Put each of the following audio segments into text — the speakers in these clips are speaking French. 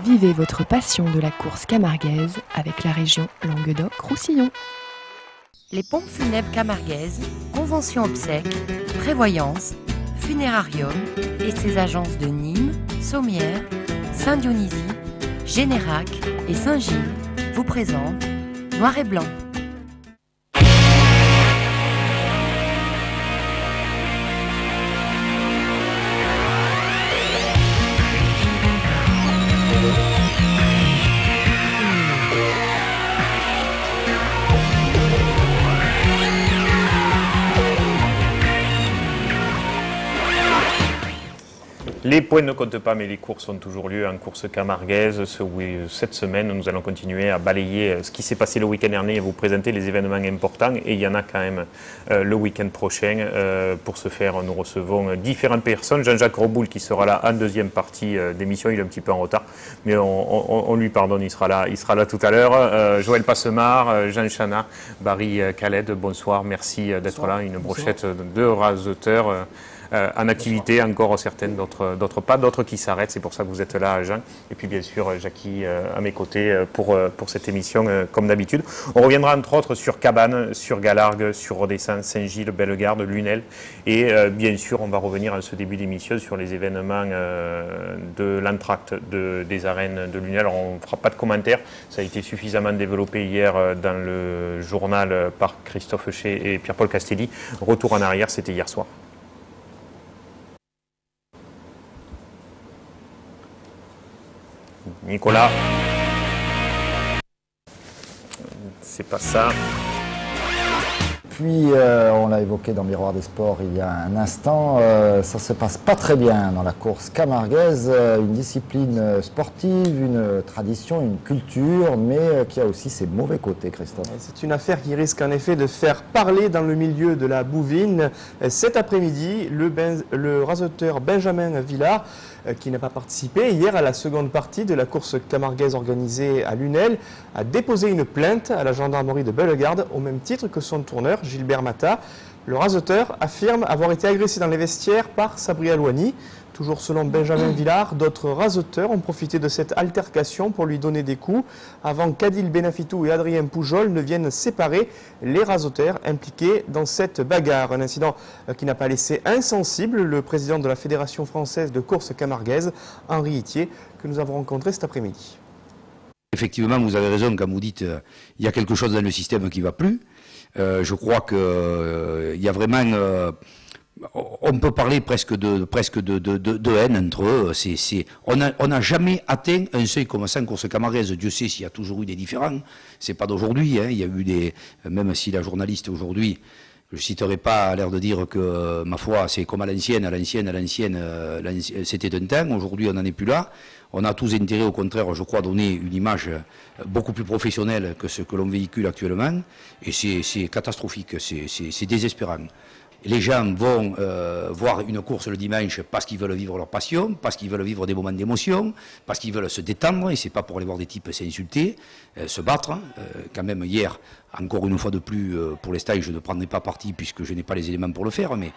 Vivez votre passion de la course camarguaise avec la région Languedoc-Roussillon. Les pompes funèbres camarguaises, convention obsèques, prévoyance, funérarium et ses agences de Nîmes, Sommières, Saint-Dionysie, Générac et Saint-Gilles vous présentent Noir et Blanc. Les points ne comptent pas, mais les courses ont toujours lieu en course camarguaise. Cette semaine, nous allons continuer à balayer ce qui s'est passé le week-end dernier et vous présenter les événements importants. Et il y en a quand même le week-end prochain. Pour ce faire, nous recevons différentes personnes. Jean-Jacques Roboul qui sera là en deuxième partie d'émission. Il est un petit peu en retard, mais on lui pardonne. Il sera là tout à l'heure. Joël Passemard, Jean Chana, Barry Khaled, bonsoir. Merci d'être là. Une brochette de raseteurs. En activité, encore certaines, d'autres pas, d'autres qui s'arrêtent. C'est pour ça que vous êtes là, Jean. Et puis bien sûr, Jackie à mes côtés pour cette émission, comme d'habitude. On reviendra entre autres sur Cabannes, sur Galargues, sur Rodescent, Saint-Gilles, Bellegarde, Lunel. Et bien sûr, on va revenir en ce début d'émission sur les événements de l'entracte des arènes de Lunel. Alors, on ne fera pas de commentaires. Ça a été suffisamment développé hier dans le journal par Christophe Chez et Pierre-Paul Castelli. Retour en arrière, c'était hier soir. Nicolas, c'est pas ça. Puis, on l'a évoqué dans Miroir des Sports il y a un instant, ça se passe pas très bien dans la course camarguaise, une discipline sportive, une tradition, une culture, mais qui a aussi ses mauvais côtés, Christophe. C'est une affaire qui risque en effet de faire parler dans le milieu de la bouvine. Cet après-midi, le raseteur Benjamin Villard, qui n'a pas participé hier à la seconde partie de la course camarguaise organisée à Lunel, a déposé une plainte à la gendarmerie de Bellegarde au même titre que son tourneur Gilbert Mata. Le raseteur affirme avoir été agressé dans les vestiaires par Sabri Alouani. Toujours selon Benjamin Villard, d'autres raseteurs ont profité de cette altercation pour lui donner des coups avant qu'Adil Benafitou et Adrien Poujol ne viennent séparer les raseteurs impliqués dans cette bagarre. Un incident qui n'a pas laissé insensible le président de la Fédération française de course camarguaise, Henri Itier, que nous avons rencontré cet après-midi. Effectivement, vous avez raison quand vous dites il y a quelque chose dans le système qui ne va plus. Je crois qu'il y a vraiment... on peut parler presque de haine entre eux. On n'a jamais atteint un seuil comme ça en course camarguaise. Dieu sait s'il y a toujours eu des différends. C'est pas d'aujourd'hui. Hein. Il y a eu des... Même si la journaliste aujourd'hui, je ne citerai pas à l'air de dire que, ma foi, c'est comme à l'ancienne, c'était un temps. Aujourd'hui, on n'en est plus là. On a tous intérêt, au contraire, je crois, donner une image beaucoup plus professionnelle que ce que l'on véhicule actuellement. Et c'est catastrophique, c'est désespérant. Les gens vont voir une course le dimanche parce qu'ils veulent vivre leur passion, parce qu'ils veulent vivre des moments d'émotion, parce qu'ils veulent se détendre, et c'est pas pour aller voir des types s'insulter, se battre. Quand même hier, encore une fois de plus, pour l'instant je ne prendrai pas parti puisque je n'ai pas les éléments pour le faire, mais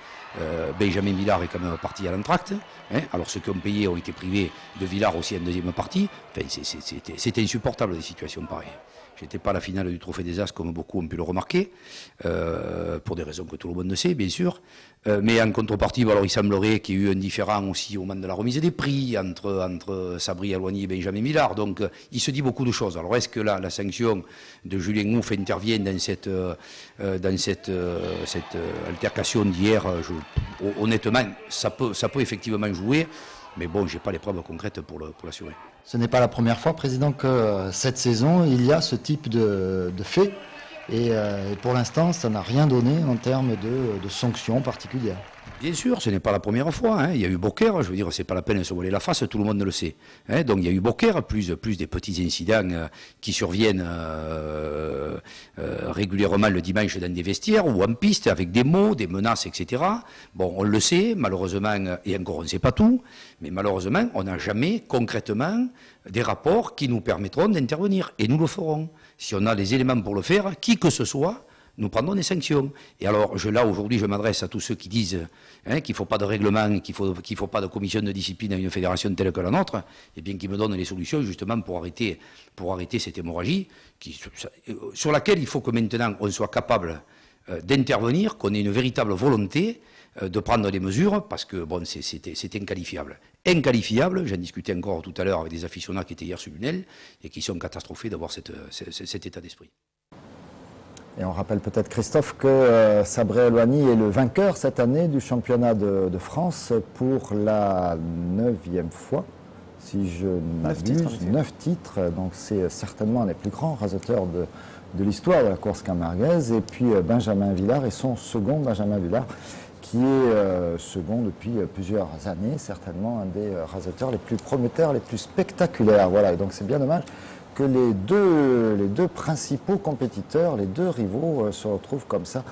Benjamin Villard est quand même parti à l'entracte. Hein, alors ceux qui ont payé ont été privés de Villard aussi en deuxième partie. Enfin, c'était insupportable des situations pareilles. J'étais pas à la finale du Trophée des As, comme beaucoup ont pu le remarquer, pour des raisons que tout le monde sait, bien sûr. Mais en contrepartie, alors, il semblerait qu'il y ait eu un différend aussi au moment de la remise des prix entre Sabri Alouani et Benjamin Villard. Donc, il se dit beaucoup de choses. Alors, est-ce que là, la sanction de Julien Ouf intervient dans cette altercation d'hier? Honnêtement, ça peut effectivement jouer. Mais bon, je n'ai pas les preuves concrètes pour l'assurer. Ce n'est pas la première fois, Président, que cette saison, il y a ce type de fait. Et pour l'instant, ça n'a rien donné en termes de sanctions particulières. Bien sûr, ce n'est pas la première fois. Hein. Il y a eu Beaucaire, je veux dire, c'est pas la peine de se voiler la face, tout le monde le sait. Hein. Donc il y a eu Beaucaire, plus des petits incidents qui surviennent régulièrement le dimanche dans des vestiaires ou en piste, avec des mots, des menaces, etc. Bon, on le sait, malheureusement, et encore on ne sait pas tout, mais malheureusement, on n'a jamais concrètement des rapports qui nous permettront d'intervenir. Et nous le ferons. Si on a les éléments pour le faire, qui que ce soit, nous prendrons des sanctions. Et alors, là, aujourd'hui, je m'adresse à tous ceux qui disent qu'il ne faut pas de règlement, qu'il ne faut pas de commission de discipline à une fédération telle que la nôtre, et bien qu'ils me donnent les solutions, justement, pour arrêter cette hémorragie, sur laquelle il faut que maintenant on soit capable d'intervenir, qu'on ait une véritable volonté de prendre des mesures, parce que bon, c'est inqualifiable. Inqualifiable, j'en discutais encore tout à l'heure avec des aficionats qui étaient hier sur Lunel, et qui sont catastrophés d'avoir cet état d'esprit. Et on rappelle peut-être, Christophe, que Sabré Elouani est le vainqueur cette année du championnat de France pour la 9e fois, si je m'abuse, 9 titres. Donc c'est certainement un des plus grands rasoteurs de l'histoire de la course camarguaise. Et puis Benjamin Villard et son second Benjamin Villard, qui est second depuis plusieurs années, certainement un des rasoteurs les plus prometteurs, les plus spectaculaires. Voilà, et donc c'est bien dommage que les deux principaux compétiteurs, les deux rivaux, se retrouvent comme ça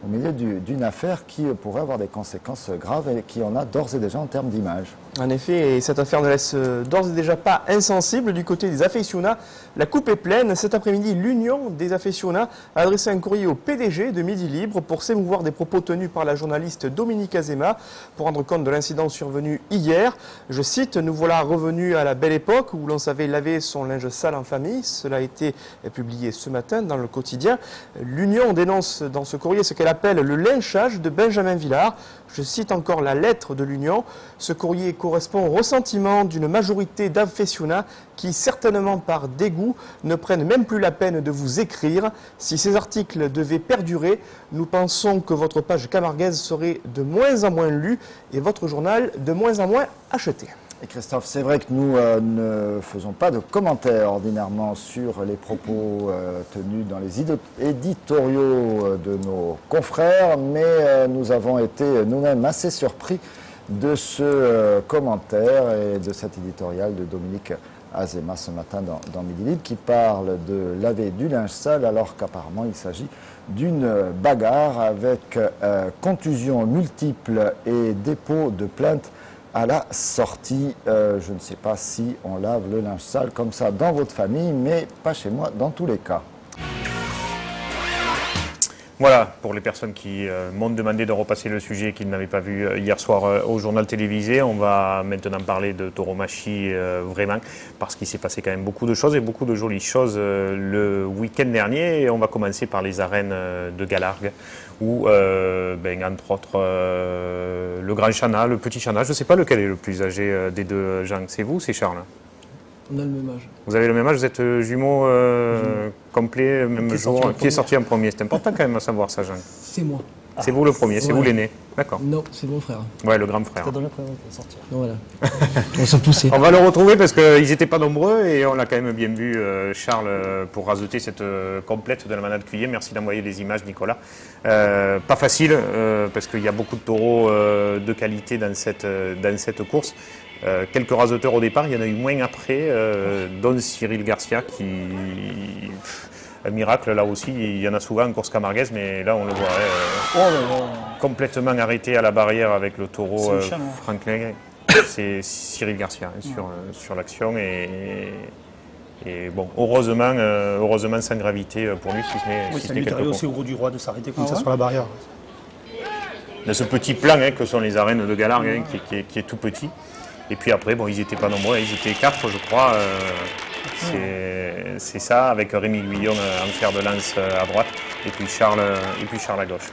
au milieu d'une affaire qui pourrait avoir des conséquences graves et qui en a d'ores et déjà en termes d'image. En effet, et cette affaire ne laisse d'ores et déjà pas insensible du côté des aficionats. La coupe est pleine. Cet après-midi, l'Union des aficionats a adressé un courrier au PDG de Midi Libre pour s'émouvoir des propos tenus par la journaliste Dominique Azema pour rendre compte de l'incident survenu hier. Je cite, « Nous voilà revenus à la belle époque où l'on savait laver son linge sale en famille ». Cela a été publié ce matin dans le quotidien. L'Union dénonce dans ce courrier ce qu'elle appelle le lynchage de Benjamin Villard. Je cite encore la lettre de l'Union. Ce courrier correspond au ressentiment d'une majorité d'aficionats qui, certainement par dégoût, ne prennent même plus la peine de vous écrire. Si ces articles devaient perdurer, nous pensons que votre page camarguaise serait de moins en moins lue et votre journal de moins en moins acheté. Et Christophe, c'est vrai que nous ne faisons pas de commentaires ordinairement sur les propos tenus dans les éditoriaux de nos confrères, mais nous avons été nous-mêmes assez surpris de ce commentaire et de cet éditorial de Dominique Azema ce matin dans Midi Libre, qui parle de laver du linge sale alors qu'apparemment il s'agit d'une bagarre avec contusions multiples et dépôt de plainte à la sortie. Je ne sais pas si on lave le linge sale comme ça dans votre famille, mais pas chez moi dans tous les cas. Voilà, pour les personnes qui m'ont demandé de repasser le sujet qu'ils n'avaient pas vu hier soir au journal télévisé, on va maintenant parler de Tauromachie vraiment, parce qu'il s'est passé quand même beaucoup de choses et beaucoup de jolies choses le week-end dernier. Et on va commencer par les arènes de Galargues, où, entre autres, le grand Chana, le petit Chana, je ne sais pas lequel est le plus âgé des deux, Jean, c'est vous ou c'est Charles? On a le même âge. Vous avez le même âge, vous êtes jumeaux complets, même jour. Qui est sorti en premier? C'est important quand même à savoir ça, Jean. C'est moi. C'est vous le premier, c'est vous l'aîné. D'accord. Non, c'est mon frère. Ouais, le grand frère. C'était dans le premier qui est sorti. Voilà. On s'est poussé. On va le retrouver parce qu'ils n'étaient pas nombreux et on l'a quand même bien vu, Charles, pour rajouter cette complète de la manade Cuillet. Merci d'envoyer les images, Nicolas. Pas facile parce qu'il y a beaucoup de taureaux de qualité dans cette course. Quelques rasoteurs au départ, il y en a eu moins après, dont Cyril Garcia qui... un miracle là aussi, il y en a souvent en course camarguaise, mais là on le voit complètement arrêté à la barrière avec le taureau Franklin. C'est Cyril Garcia sur l'action et bon, heureusement sans gravité pour lui, si ce n'est ça lui arrive aussi au gros du roi de s'arrêter comme ça sur la barrière. De ce petit plan que sont les arènes de Galargues, qui est tout petit. Et puis après, bon, ils n'étaient pas nombreux, ils étaient 4 je crois. C'est ça, avec Rémi Guillon en fer de lance à droite, et puis Charles à gauche.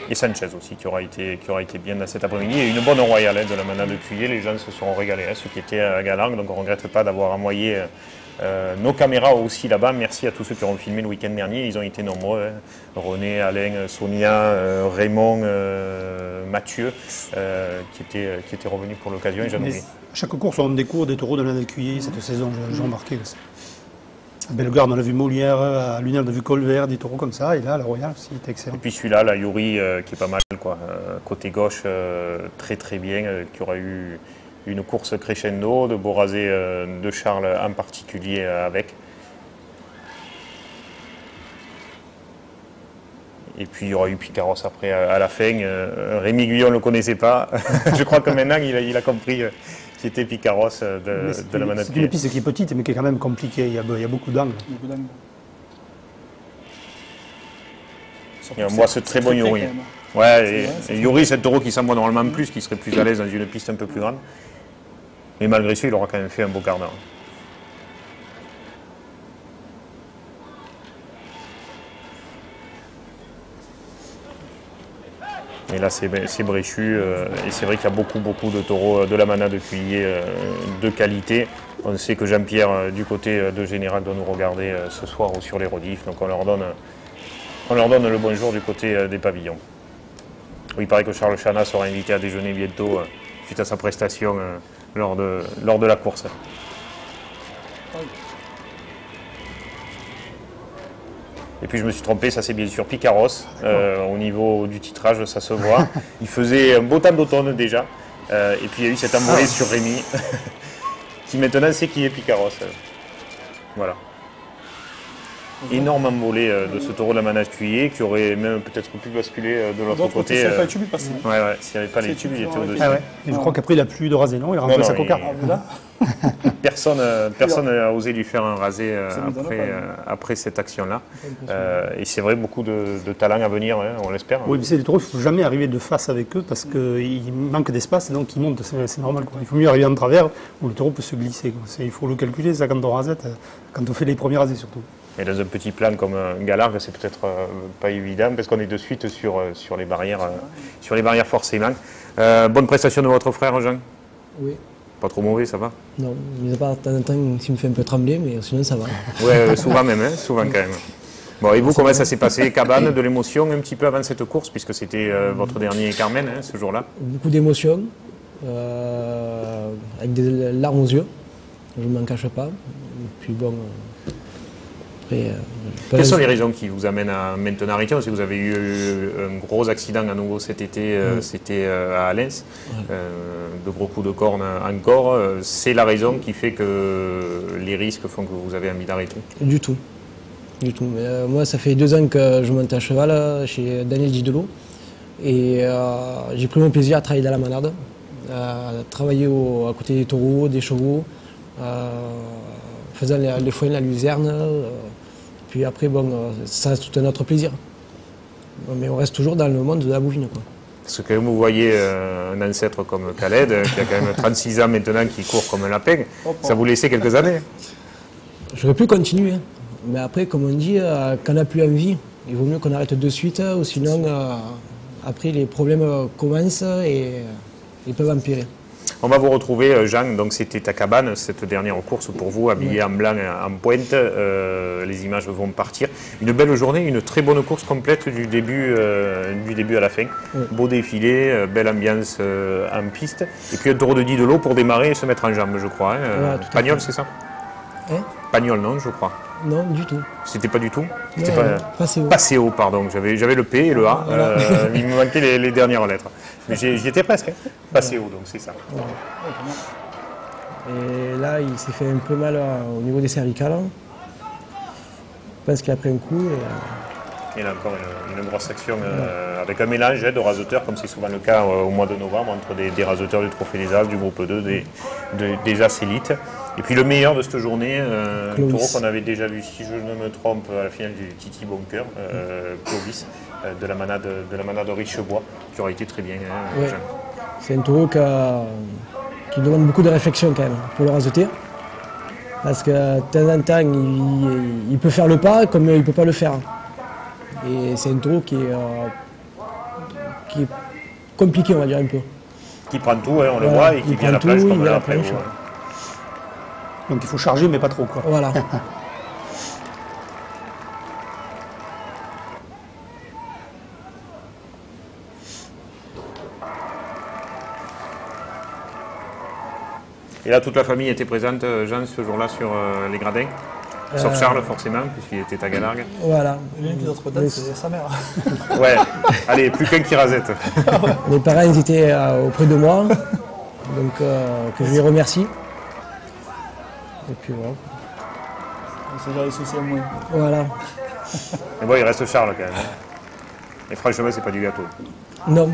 Et Sanchez aussi, qui aura été bien dans cet après-midi. Et une bonne royale de la manade de Cuillet, les gens se sont régalés, ceux qui étaient à Galargues, donc on ne regrette pas d'avoir envoyé nos caméras aussi là-bas. Merci à tous ceux qui ont filmé le week-end dernier, ils ont été nombreux. René, Alain, Sonia, Raymond, Mathieu, qui étaient revenus pour l'occasion. Et j'en oublie. Chaque course, on découvre des taureaux de la manade Cuillet cette saison, j'ai remarqué. À Bellegarde, on a vu Molière, à Lunel, on a vu Colvert, des taureaux comme ça, et là, la Royale aussi était excellent. Et puis celui-là, la Yuri, qui est pas mal, quoi. Côté gauche, très très bien, qui aura eu une course crescendo, de Borazé de Charles en particulier avec. Et puis il y aura eu Picaros après à la fin. Rémi Guyon ne le connaissait pas. Je crois que maintenant il a compris qui était Picaros de la manade. C'est une piste qui est petite mais qui est quand même compliquée. Il y a beaucoup d'angles. Et on voit ce très bon Yuri. Ouais, et Yuri, c'est un taureau qui s'en va normalement plus, qui serait plus à l'aise dans une piste un peu plus grande. Mais malgré ça, il aura quand même fait un beau quart d'heure. Et là, c'est Bréchu. Et c'est vrai qu'il y a beaucoup de taureaux de la manade de Cuillé de qualité. On sait que Jean-Pierre, du côté de Général, doit nous regarder ce soir ou sur les rediffs. Donc on leur donne le bonjour du côté des pavillons. Oui, il paraît que Charles Chana sera invité à déjeuner bientôt suite à sa prestation lors de la course. Et puis je me suis trompé, ça c'est bien sûr Picaros. Au niveau du titrage, ça se voit. Il faisait un beau temps d'automne déjà. Et puis il y a eu cette envolée sur Rémi, qui maintenant sait qui est Picaros. Voilà. Énorme envolée de ce taureau de la manade Cuillé qui aurait même peut-être pu basculer de l'autre côté. S'il n'y avait pas les tubes, il passait. Ouais, s'il n'y avait pas les tubes, il était au-dessus. Ah ouais. Et je crois qu'après il a plus de rasé, non? Il a rentré sa cocarde. Personne n'a osé lui faire un rasé après cette action-là. Et c'est vrai, beaucoup de talent à venir, hein, on l'espère. Oui, mais c'est des taureaux, il ne faut jamais arriver de face avec eux parce qu'il manque d'espace, donc ils montent, c'est normal. Quoi. Il faut mieux arriver en travers où le taureau peut se glisser. Il faut le calculer, ça, quand on rasette, quand on fait les premiers rasés surtout. Et dans un petit plan comme Galargue, c'est peut-être pas évident parce qu'on est de suite sur les barrières forcément. Bonne prestation de votre frère, Jean? Oui. Pas trop mauvais, ça va? Non, mis à part de temps en temps, il me fait un peu trembler, mais sinon ça va. Ouais, souvent même, hein, souvent quand même. Bon, et vous, comment ça s'est passé? Cabane, de l'émotion un petit peu avant cette course, puisque c'était votre dernier Carmen, hein, ce jour-là? Beaucoup d'émotions, avec des larmes aux yeux, je ne m'en cache pas. Et puis bon, après... Quelles sont les raisons qui vous amènent à maintenant arrêter? Parce que vous avez eu un gros accident à nouveau cet été, c'était à Alès, de gros coups de corne encore. C'est la raison qui fait que les risques font que vous avez envie d'arrêter? Du tout. Du tout. Mais, moi, ça fait 2 ans que je monte à cheval chez Daniel Didelot. Et j'ai pris mon plaisir à travailler dans la manade, à travailler à côté des taureaux, des chevaux, faisant les foins, la luzerne. Puis après, bon, ça reste tout un autre plaisir. Mais on reste toujours dans le monde de la bovine, quoi. Parce que vous voyez un ancêtre comme Khaled, qui a quand même 36 ans maintenant, qui court comme un lapin, ça vous laissait quelques années? J'aurais pu continuer. Mais après, comme on dit, quand on n'a plus envie, il vaut mieux qu'on arrête de suite, ou sinon, après, les problèmes commencent et ils peuvent empirer. On va vous retrouver, Jean, donc c'était à Cabane, cette dernière course pour vous, habillé en blanc, en pointe. Les images vont partir. Une belle journée, une très bonne course complète du début à la fin. Beau défilé, belle ambiance en piste. Et puis un taureau de Didelot pour démarrer et se mettre en jambe, je crois. Hein. Pagnol, c'est ça? Pagnol, non, je crois. Non, du tout. C'était pas du tout? C'était Passéo. Passéo, pardon. J'avais le P et le A. Voilà. Il me manquait les dernières lettres. Mais j'y étais presque. Hein. Passéo, donc c'est ça. Et là, il s'est fait un peu mal au niveau des cervicales. Je pense qu'il a pris un coup. Et là encore une grosse action avec un mélange de raseteurs, comme c'est souvent le cas au mois de novembre, entre des raseteurs du Trophée des As, du groupe 2, des As élites. Et puis le meilleur de cette journée, un taureau qu'on avait déjà vu, si je ne me trompe, à la finale du Titi Boncoeur, Clovis, de la manade Richebois, qui aurait été très bien. Hein, ouais. C'est un taureau qui demande beaucoup de réflexion quand même pour le raseter. Parce que de temps en temps, il peut faire le pas comme il ne peut pas le faire. Et c'est un taureau qui est compliqué, on va dire un peu. Qui prend tout, hein, on le voit, et qui vient à la planche comme là après. Donc il faut charger, mais pas trop, quoi. Voilà. Et là, toute la famille était présente, Jean, ce jour-là, sur les gradins? Sauf Charles, forcément, puisqu'il était à Galargue. Voilà. L'autre date, c'est sa mère. Ouais, allez, plus qu'un qui rasette. Mes parents ils étaient auprès de moi, donc que je les remercie. Et puis voilà. C'est déjà les soucis à moins. Voilà. Mais bon, il reste Charles quand même. Hein. Et franchement, c'est pas du gâteau. Non. Non.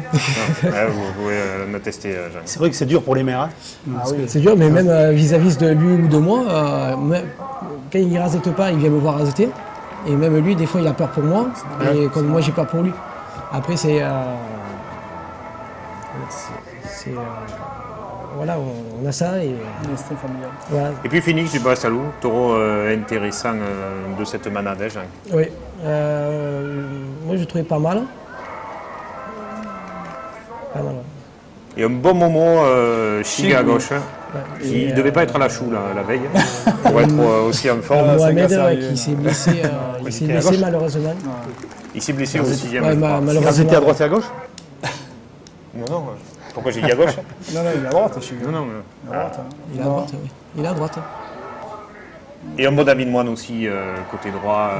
Vous pouvez me tester, Jean. C'est vrai que c'est dur pour les mères. Hein. C'est dur, mais même vis-à-vis de lui ou de moi, quand il ne rasette pas, il vient me voir raseter. Et même lui, des fois, il a peur pour moi. Et comme moi, j'ai peur pour lui. Après, voilà, on a ça. Et, C'était familial. voilà. Et puis Phoenix du Bressalou, taureau intéressant de cette manade, Jean. Oui. Moi, je trouvais pas mal. Pas mal. Et un bon moment Chiga à gauche, qui ne devait pas être à la choue la veille, pour être aussi en forme. Mohamed qui s'est blessé, malheureusement. Il s'est blessé au 6e. Malheureusement. Vous étiez à droite et à gauche? Non. Pourquoi j'ai dit à gauche? Non, il est à droite, je suis. Non. Il est à droite. Hein. Il est à droite, oui. Il est à droite. Et un bon David Moine aussi, côté droit,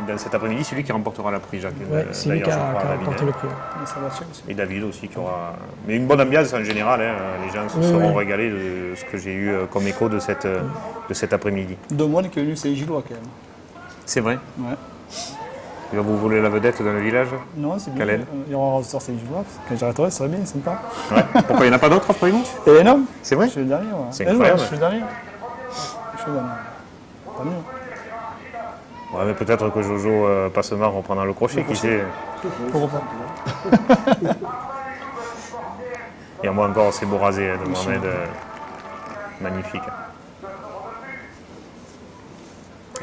dans cet après-midi, celui qui remportera la prix, Jacques. Oui, c'est lui qui a remporté le prix. Ça va aussi. Et David aussi qui aura. Mais une bonne ambiance en général, hein. Les gens se seront régalés de ce que j'ai eu comme écho de cet après-midi. De Moine qui est venu, c'est Gillois quand même. C'est vrai? Ouais. Et vous voulez la vedette dans le village? Non, c'est bien. Calais. Il y aura un raseteur, c'est Gillois. Quand j'arrêterai, ça serait bien, sympa. Ouais. Pourquoi il n'y en a pas d'autres après vous? Et non, C'est vrai? je suis le dernier. Ouais. C'est incroyable. Je suis le dernier. Tant mieux. Ouais, mais peut-être que Jojo Passemar reprendra le crochet, qui sait. Pourquoi pas? Et moi encore, c'est beau rasé de Mohamed. Magnifique.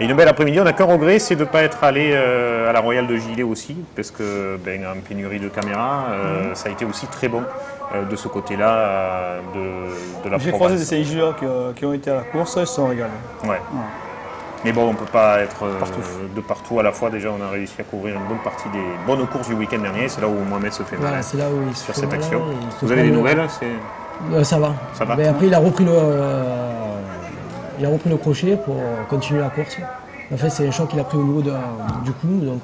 Et une belle après-midi, on n'a qu'un regret, c'est de ne pas être allé à la Royale de Gilet aussi, parce que en pénurie de caméras, ça a été aussi très bon de ce côté-là de la province. J'ai croisé des CIGA qui ont été à la course, ils se sont régalés. Ouais. Mais bon, on ne peut pas être de partout à la fois. Déjà, on a réussi à couvrir une bonne partie des bonnes courses du week-end dernier. C'est là où Mohamed se fait mal. Voilà, c'est là où il se sur fait cette mal, action. il Vous avez des nouvelles? Ça va. Ça va. Mais après, il a repris le crochet pour continuer la course. En fait, c'est un choc qu'il a pris au niveau du cou, donc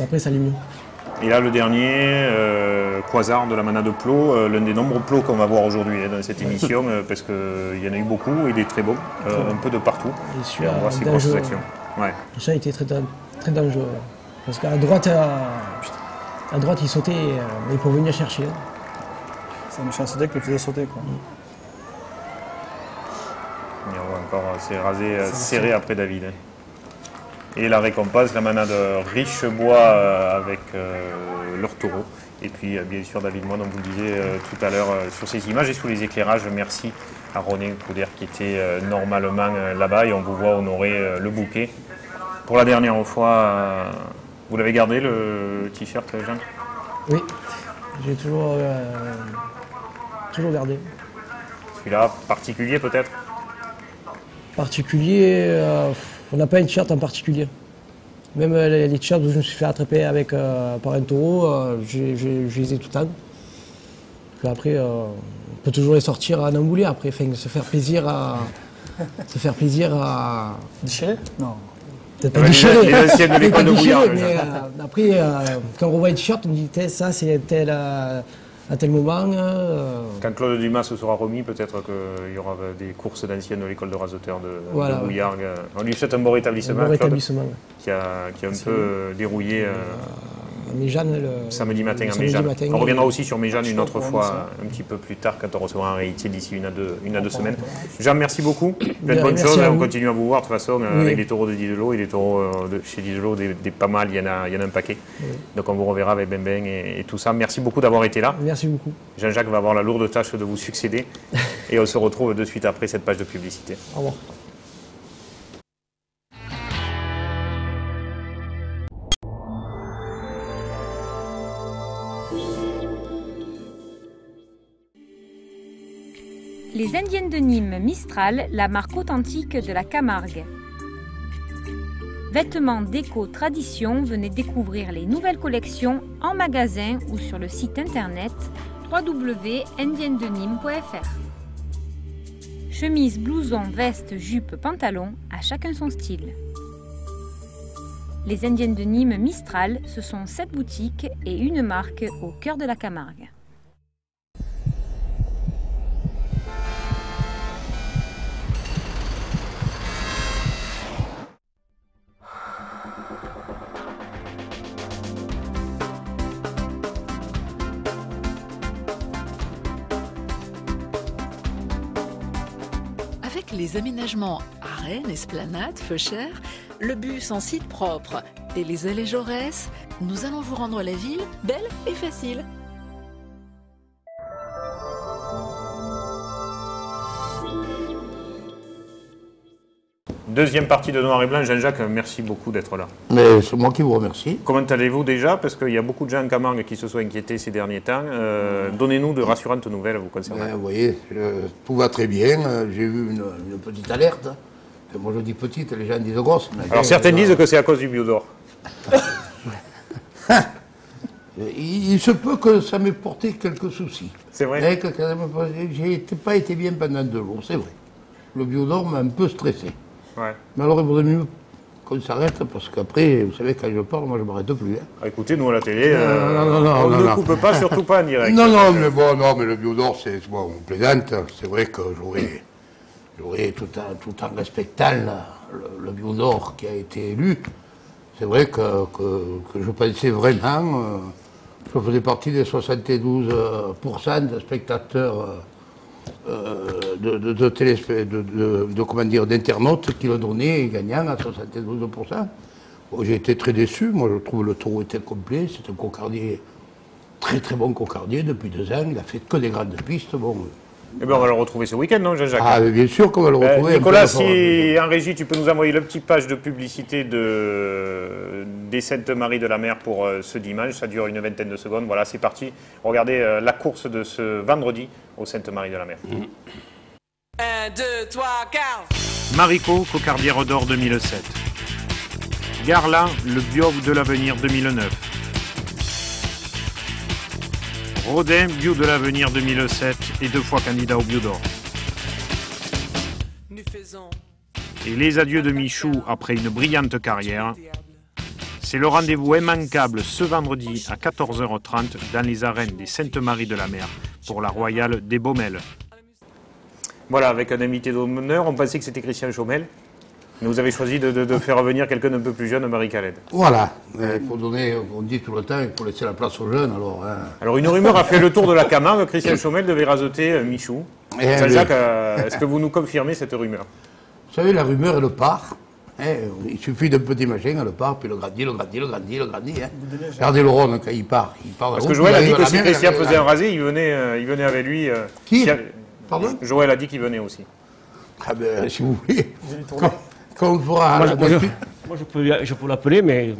après, ça allait mieux. Et là, le dernier, Quasar de la manade de Plot, l'un des nombreux plots qu'on va voir aujourd'hui dans cette émission, parce qu'il y en a eu beaucoup, il est très bon, un peu de partout. Et on voit ses grosses actions. Ouais. Ça a été très dangereux. Parce qu'à droite, il sautait, mais pour venir chercher. C'est un méchant sauté qui le faisait sauter. Quoi. Et on voit encore, c'est rasé, serré après David. Et la récompense, la manade Richebois avec leur taureau. Et puis bien sûr David Moine, on vous le disait tout à l'heure sur ces images et sous les éclairages. Merci à René Couder qui était normalement là-bas et on vous voit honorer le bouquet. Pour la dernière fois, vous l'avez gardé le t-shirt, Jean? Oui, j'ai toujours gardé. Celui-là, particulier peut-être? Particulier, on n'a pas un t-shirt en particulier. Même les t-shirts où je me suis fait attraper par un taureau, je les ai tout le temps. Puis après, on peut toujours les sortir à Namboulé, après, se faire plaisir à... Déchiré? Non. Peut-être pas déchiré. Les anciennes de l'école de Bouillard. Mais après, quand on revoit un t-shirt, on dit ça c'est tel... à tel moment. Quand Claude Dumas se sera remis, peut-être qu'il y aura des courses d'anciennes de l'école de raseteurs de Bouillargues. On lui souhaite un bon rétablissement, Claude, qui a un peu dérouillé Méjeanne, samedi matin à Méjeanne. On reviendra aussi sur Méjeanne une autre fois, un petit peu plus tard, quand on recevra un héritier d'ici une à deux semaines. Jean, merci beaucoup. Plein de bonnes choses. On continue à vous voir de toute façon avec les taureaux de Didelot et les taureaux chez Didelot, des pas mal, il y en a un paquet. Donc on vous reverra avec Ben Ben et tout ça. Merci beaucoup d'avoir été là. Merci beaucoup. Jean-Jacques va avoir la lourde tâche de vous succéder et on se retrouve de suite après cette page de publicité. Au revoir. Les Indiennes de Nîmes Mistral, la marque authentique de la Camargue. Vêtements déco tradition, venez découvrir les nouvelles collections en magasin ou sur le site internet www.indiennedenîmes.fr. Chemise, blouson, veste, jupe, pantalon, à chacun son style. Les Indiennes de Nîmes Mistral, ce sont 7 boutiques et une marque au cœur de la Camargue. Avec les aménagements arènes, esplanades, feuchères, le bus en site propre et les allées Jaurès, nous allons vous rendre la ville belle et facile. Deuxième partie de Noir et Blanc. Jean-Jacques, merci beaucoup d'être là. Mais c'est moi qui vous remercie. Comment allez-vous déjà? Parce qu'il y a beaucoup de gens en Camargue qui se sont inquiétés ces derniers temps. Donnez-nous de rassurantes nouvelles vous concernant. Vous voyez, tout va très bien. J'ai eu une petite alerte. Moi je dis petite, les gens disent grosse. Alors certains disent que c'est à cause du Biodor. Il se peut que ça m'ait porté quelques soucis. C'est vrai. J'ai pas été bien pendant 2 jours, c'est vrai. Le Biodor m'a un peu stressé. Ouais. Mais alors il vaudrait mieux qu'on s'arrête parce qu'après, vous savez, quand je parle, moi je m'arrête plus. Hein. Écoutez, nous à la télé, on ne coupe pas, surtout pas en direct. Non, mais bon, non, mais le Biodor, c'est bon, on plaisante. C'est vrai que j'aurais tout en respectant le Biodor qui a été élu. C'est vrai que je pensais vraiment, je faisais partie des 72% de spectateurs d'internautes qui le donnaient gagnant à 72%. Bon, j'ai été très déçu. Moi, je trouve le taureau était complet. C'est un cocardier, très très bon cocardier depuis 2 ans. Il a fait que des grandes pistes. Bon. Eh bien, on va le retrouver ce week-end, non, Jean-Jacques? Ah, mais bien sûr qu'on va le retrouver. Nicolas, si en régie, tu peux nous envoyer le petit page de publicité des Saintes-Maries de la Mer pour ce dimanche. Ça dure une vingtaine de secondes. Voilà, c'est parti. Regardez la course de ce vendredi aux Saintes-Maries de la Mer. 1, 2, 3, 4. Marico, cocardière d'or 2007. Garla, le Biov de l'avenir 2009. Rodin, Bio de l'avenir 2007 et 2 fois candidat au Bio d'or. Et les adieux de Michou après une brillante carrière. C'est le rendez-vous immanquable ce vendredi à 14h30 dans les arènes des Saintes-Maries de la Mer pour la Royale des Baumelles. Voilà, avec un invité d'honneur, on pensait que c'était Christian Chaumel. Mais vous avez choisi de faire revenir quelqu'un d'un peu plus jeune, Marie Khaled. Voilà, il faut donner, on dit tout le temps, il faut laisser la place aux jeunes. Alors une rumeur a fait le tour de la Camargue, Christian Chaumel devait rasoter Michou. Jean-Jacques, est-ce que vous nous confirmez cette rumeur? Vous savez, la rumeur, elle part. Il suffit d'un petit machin, elle part, puis le grandit. Regardez le Rhône quand il part. Parce que Joël a dit que si Christian faisait un rasé, il venait avec lui. Qui? Pardon? Joël a dit qu'il venait aussi. Ah ben, si vous voulez. Quand on fera moi, je peux l'appeler, mais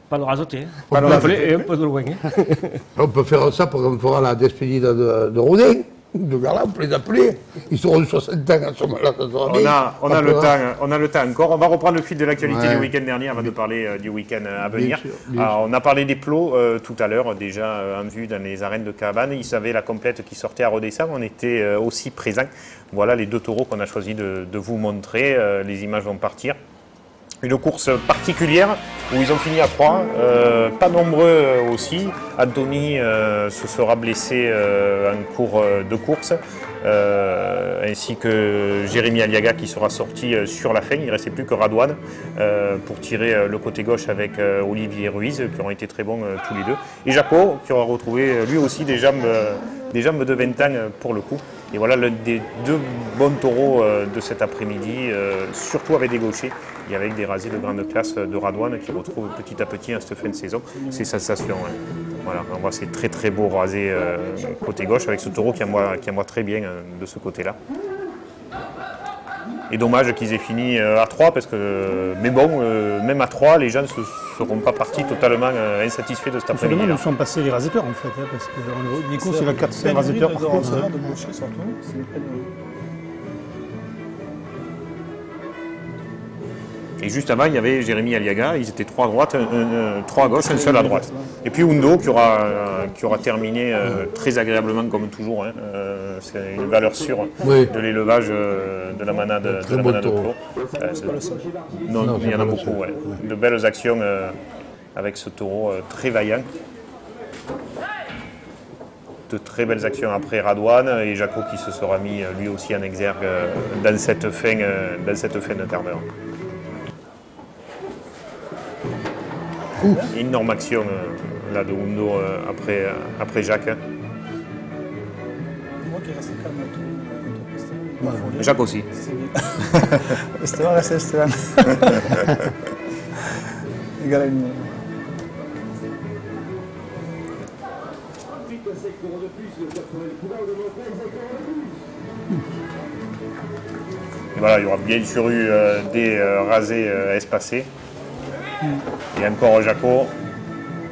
pas le rasoter. Pas l'appeler et un peu de loin. On peut faire ça pour qu'on fera la despedida de Rodin, de Garla, on peut les appeler. Ils seront de 60 ans à ce moment-là. On a le temps encore. On va reprendre le fil de l'actualité du week-end dernier avant de parler du week-end à venir. Bien sûr. On a parlé des plots tout à l'heure, déjà en vue dans les arènes de Caravane. Ils savaient la complète qui sortait à redescendre. On était aussi présents. Voilà les 2 taureaux qu'on a choisi de vous montrer. Les images vont partir. Une course particulière où ils ont fini à 3, pas nombreux aussi. Anthony se sera blessé en cours de course, ainsi que Jérémy Aliaga qui sera sorti sur la fin. Il ne restait plus que Radouane pour tirer le côté gauche avec Olivier Ruiz, qui auront été très bons tous les deux. Et Jaco qui aura retrouvé lui aussi des jambes de 20 ans pour le coup. Et voilà l'un des 2 bons taureaux de cet après-midi, surtout avec des gauchers et avec des rasés de grande classe de Radouane qui retrouvent petit à petit en cette fin de saison. C'est sensation. Hein. Voilà, on voit ces très très beaux rasés côté gauche avec ce taureau qui envoie très bien de ce côté-là. Et dommage qu'ils aient fini à 3 parce que, mais bon, même à 3, les gens ne seront pas partis totalement insatisfaits de cet après-midi. Seulement, nous sommes passés les raseteurs en fait, parce que Nico, c'est la 4 raseteurs par contre. Et juste avant, il y avait Jérémy Aliaga, ils étaient 3 à droite, 3 à gauche, un seul à droite. Et puis Hundo qui aura terminé très agréablement comme toujours. Hein. C'est une valeur sûre de l'élevage de la manade de Pau. Non, il y en a beaucoup. Ouais. De belles actions avec ce taureau très vaillant. De très belles actions après Radouane et Jaco qui se sera mis lui aussi en exergue dans cette fin de quart d'heure. Énorme action là de Hundo après Jacques. Jacques aussi. Esteban, gracias Esteban. Et voilà, il y aura bien sûr eu des rasés espacés. Et encore Jaco.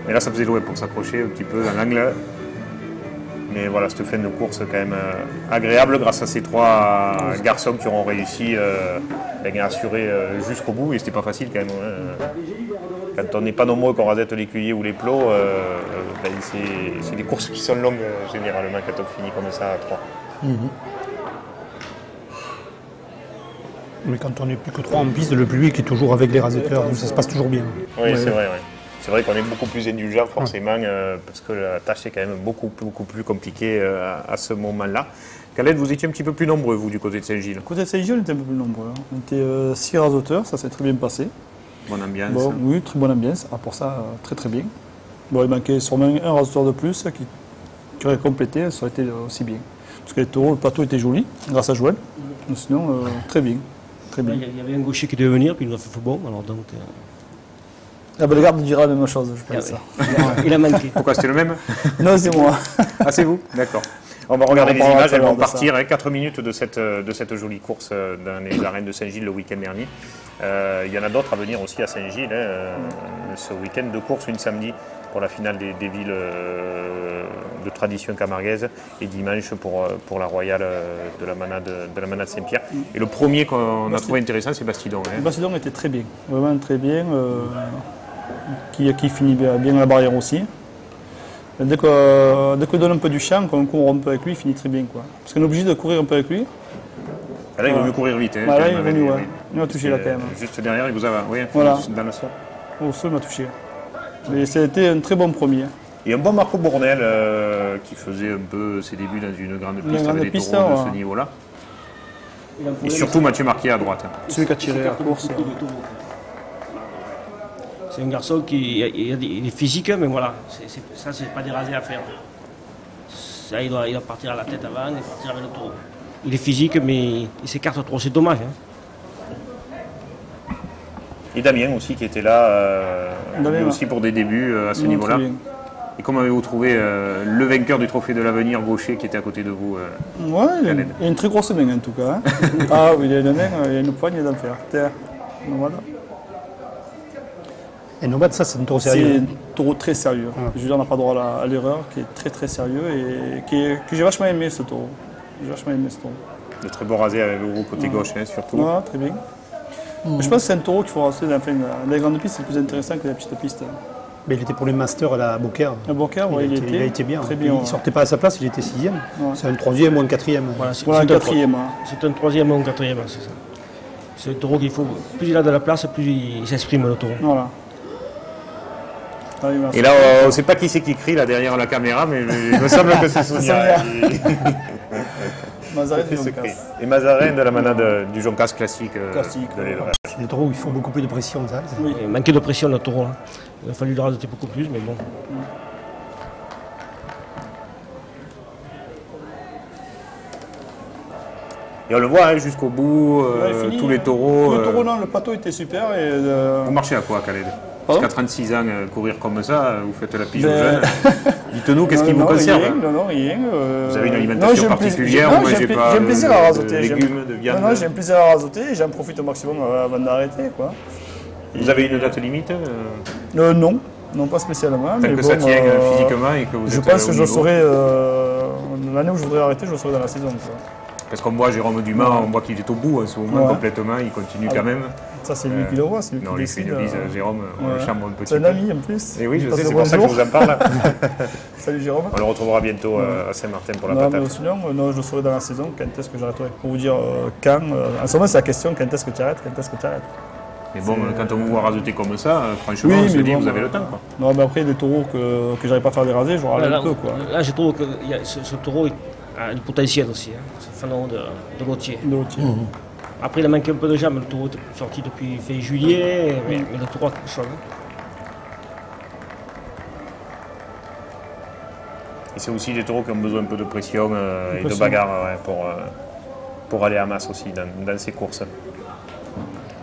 Et là, ça faisait loin pour s'accrocher un petit peu dans l'angle. Mais voilà, cette fin de course quand même agréable grâce à ces trois garçons qui auront réussi à assurer jusqu'au bout. Et c'était pas facile quand même. Quand on n'est pas nombreux qu'on rasette l'écuyer ou les plots, c'est des courses qui sont longues généralement quand on finit comme ça à 3. Mais quand on n'est plus que 3 en piste, le public est toujours avec les raseteurs, donc ça se passe toujours bien. Oui, c'est vrai. Ouais. C'est vrai qu'on est beaucoup plus indulgent forcément parce que la tâche est quand même beaucoup plus compliquée à ce moment-là. Khaled, vous étiez un petit peu plus nombreux, vous, du côté de Saint-Gilles. Côté de Saint-Gilles, on était un peu plus nombreux. On était 6 raseteurs, ça s'est très bien passé. Bonne ambiance. Bon, oui, très bonne ambiance. Pour ça, très bien. Bon, il manquait sûrement un raseteur de plus qui aurait complété, ça aurait été aussi bien. Parce que les taureaux, le plateau était joli, grâce à Joël. Mais sinon, très bien. Très bien. Il y avait un gaucher qui devait venir, puis il nous a fait bon, alors donc... Ah ben le garde dira la même chose, je pense. Il a manqué. Pourquoi, c'était le même? Non, c'est moi. Ah, c'est vous? D'accord. On va regarder les images, elles vont partir. 4 minutes de cette jolie course dans les arènes de Saint-Gilles le week-end dernier. Il y en a d'autres à venir aussi à Saint-Gilles. Ce week-end de course, une samedi pour la finale des villes de tradition camarguaise et dimanche pour la Royale de la Manade Saint-Pierre. Et le premier qu'on a trouvé intéressant, c'est Bastidon. Bastidon était très bien, vraiment très bien. Qui finit bien la barrière aussi. Dès qu'on donne un peu du champ, qu'on court un peu avec lui, il finit très bien. Parce qu'on est obligé de courir un peu avec lui. Là, il vaut mieux courir vite. Là, il vaut mieux, il m'a touché là quand même. Juste derrière, il vous a dans le sol. Au sol, il m'a touché. Mais c'était un très bon premier. Et un bon Marco Bournel qui faisait un peu ses débuts dans une grande piste avec des taureaux de ce niveau-là. Et surtout Mathieu Marquet à droite. Celui qui a tiré la course. C'est un garçon qui il est physique, mais voilà, ça c'est pas des rasés à faire. Ça, il doit partir à la tête avant et partir avec le taureau. Il est physique, mais il s'écarte trop, c'est dommage. Et Damien aussi qui était là, lui aussi pour des débuts à ce niveau-là. Et comment avez-vous trouvé le vainqueur du Trophée de l'Avenir, Gaucher, qui était à côté de vous? Ouais, il a une très grosse main en tout cas. Ah oui, il a une main, il a une poignée d'enfer. Voilà. Et Nomade, ça c'est un taureau sérieux? C'est un taureau très sérieux. Je veux dire, on n'a pas droit à l'erreur, qui est très sérieux et que j'ai vachement aimé ce taureau. J'ai vachement aimé ce taureau. De très beau rasé avec vous côté gauche, surtout. Ouais, très bien. Je pense que c'est un taureau qu'il faut raser dans les grandes pistes, c'est plus intéressant que les petites pistes. Mais il était pour les Masters à la Beaucaire. À Beaucaire, oui, il a été bien. Très bien. Il ne sortait pas à sa place, il était 6e. Ouais. C'est un 3e ou un 4e. Voilà, c'est un 4e. C'est un 3e ou un 4e, c'est ça. C'est un taureau qu'il faut. Plus il a de la place, plus il s'exprime, le taureau. Voilà. Et là, on ne sait pas qui c'est qui crie là derrière la caméra, mais il me semble que c'est Sonia. Mazarin du Joncas. Et Mazarin de la manade du Joncas classique de l'élevage. C'est des taureaux où il faut beaucoup plus de pression. Ça. Oui, il manquait de pression le taureau. Il a fallu le rajouter beaucoup plus, mais bon. Et on le voit jusqu'au bout, tous les taureaux. Le taureau, non, le plateau était super. Et, Vous marchez à quoi, Khaled? Parce qu'à 36 ans, courir comme ça, vous faites la pige aux jeunes. Dites-nous, qu'est-ce qui vous conserve? Non, rien. Vous avez une alimentation particulière? Vous mangez pas j'ai un plaisir à rasoter. Légumes, de viande? Non, j'ai un plaisir à rasoter et j'en profite au maximum avant d'arrêter. Vous avez une date limite? Non, pas spécialement. Tant que ça tient physiquement et que vous êtes je pense que je saurai, l'année où je voudrais arrêter, je le saurai dans la saison. Parce qu'on voit Jérôme Dumas, on voit qu'il est au bout en ce moment complètement, il continue quand même. Ça, c'est lui qui le voit, c'est lui qui décide. Non, les Jérôme, on le charme un petit peu. C'est un ami en plus. Et oui, je sais, c'est pour ça que je vous en parle. Salut Jérôme. On le retrouvera bientôt à Saint-Martin pour la patate. Mais sinon, je le saurai dans la saison, quand est-ce que j'arrêterai. Pour vous dire quand, en ce moment, c'est la question, quand est-ce que tu arrêtes, Mais bon, quand on vous voit rasoter comme ça, franchement, on se dit, vous avez le temps. Non, mais après, des taureaux que j'arrive pas à faire des rasés, je râle un peu. Là, je trouve que ce taureau a du potentiel aussi. C'est un phénomène de lotier. Après, il a manqué un peu de jambes. Le taureau est sorti depuis fin juillet, mais le taureau a quelque chose. Et c'est aussi des taureaux qui ont besoin un peu de pression et de bagarre pour aller à masse aussi dans ces courses.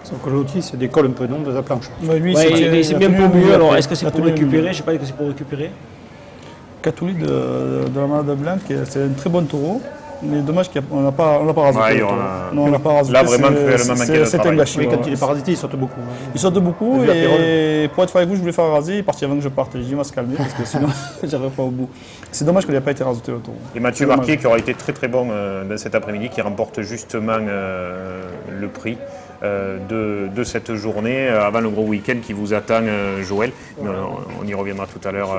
Sauf que l'outil, c'est des cols un peu longs de la planche. Lui, c'est bien pour mieux. Alors, est-ce que c'est pour récupérer? Je ne sais pas, est-ce que c'est pour récupérer? Catouli de la Malade Blanc, c'est un très bon taureau. Mais dommage qu'on n'a pas rasé. Non, on n'a pas rasé. Là, vraiment, c'est un gâchis. Quand il est parasité, il saute beaucoup. Il saute beaucoup et pour être franc avec vous, je voulais faire raser. Il est parti avant que je parte. J'ai dit, il va se calmer parce que sinon, j'arrive pas au bout. C'est dommage qu'il n'ait pas été rasoté le taureau. Et Mathieu Marquier, qui aura été très très bon dans cet après-midi, qui remporte justement le prix de cette journée avant le gros week-end qui vous attend, Joël. On y reviendra tout à l'heure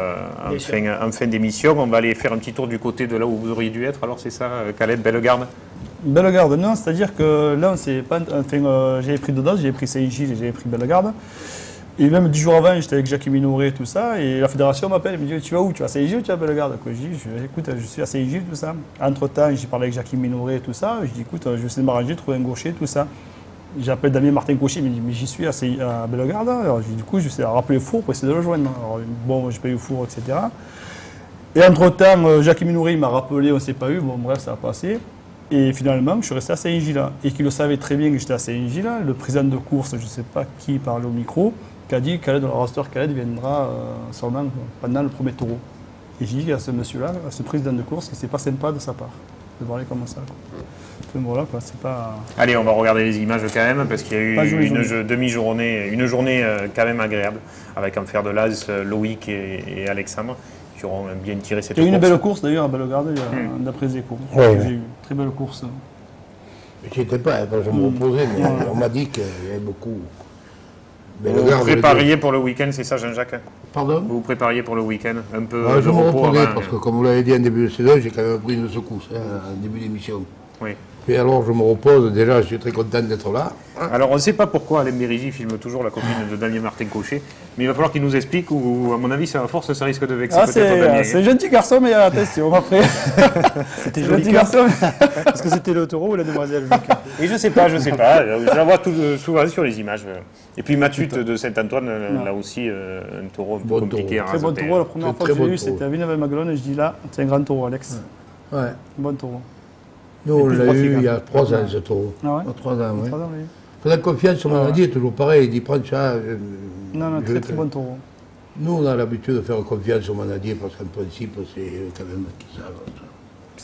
en fin d'émission. On va aller faire un petit tour du côté de là où vous auriez dû être. Alors c'est ça, Khaled, Bellegarde? Bellegarde, non, c'est-à-dire que là, on s'est pas. Enfin, j'avais pris Dodas, j'avais pris Saint-Gilles et j'avais pris Bellegarde. Et même 10 jours avant, j'étais avec Jacques Minoret et tout ça. Et la fédération m'appelle, elle me dit, tu vas où? Tu vas à Saint-Gilles ou tu vas à Bellegarde? Je dis, écoute, je suis à Saint-Gilles, tout ça. Entre-temps, j'ai parlé avec Jacques Minoret et tout ça. Je dis, écoute, je vais essayer de m'arranger, trouver un gaucher, tout ça. J'appelle Damien Martin Cauchy, il me dit, mais j'y suis à Bellegarde. Alors, du coup, je suis à rappeler le four pour essayer de le joindre. Alors, bon, j'ai pas eu le four, etc. Et entre-temps, Jacques Minoret m'a rappelé, on ne s'est pas eu. Bon, bref, ça a passé. Et finalement, je suis resté à Saint-Gilles. Et qu'il le savait très bien que j'étais à Saint-Gilles. Le président de course, je ne sais pas qui parlait au micro, qui a dit que le roster Khaled viendra seulement pendant le premier taureau. Et j'ai dit à ce monsieur-là, à ce président de course, que c'est pas sympa de sa part. De parler comme ça. Voilà, quoi, c'est pas... Allez, on va regarder les images quand même, parce qu'il y a eu une demi-journée, une journée quand même agréable, avec en fer de l'As, Loïc et Alexandre, qui auront bien tiré cette course. Il y a eu une belle course d'ailleurs à Bellegarde, d'après les échos. J'ai eu très belle course. Je n'étais pas, je me reposais, mais on m'a dit qu'il y avait beaucoup. Vous vous prépariez pour le week-end, c'est ça, Jean-Jacques? Pardon? Vous vous prépariez pour le week-end, un peu je me reposais, parce que comme vous l'avez dit en début de saison, j'ai quand même pris une secousse en début d'émission. Oui. Et alors je me repose, déjà je suis très content d'être là. Alors on ne sait pas pourquoi Alain Bérigi filme toujours la copine de Damien Martin Cauchet, mais il va falloir qu'il nous explique, ou à mon avis, à force, ça risque de vexer peut-être Damien. C'est un gentil garçon, mais attention, après. C'était gentil garçon. Est-ce que c'était le taureau ou la demoiselle? Et je sais pas, je la vois souvent sur les images. Et puis Mathieu de Saint-Antoine, là aussi, un taureau un peu compliqué à rasoter. Très bon taureau, la première fois que j'ai eu, c'était à Villeneuve-Maguelone, et je dis là, c'est un grand taureau, Alex. Ouais. Bon taureau. Nous, on l'a eu il y a 3 ans, ce taureau. Ah ouais? Il y a 3 ans, oui. La confiance sur Manadi est toujours pareil. Il dit prends ça. Non, très bon taureau. Nous, on a l'habitude de faire confiance sur Manadi parce qu'en principe, c'est quand même qui savent. Qui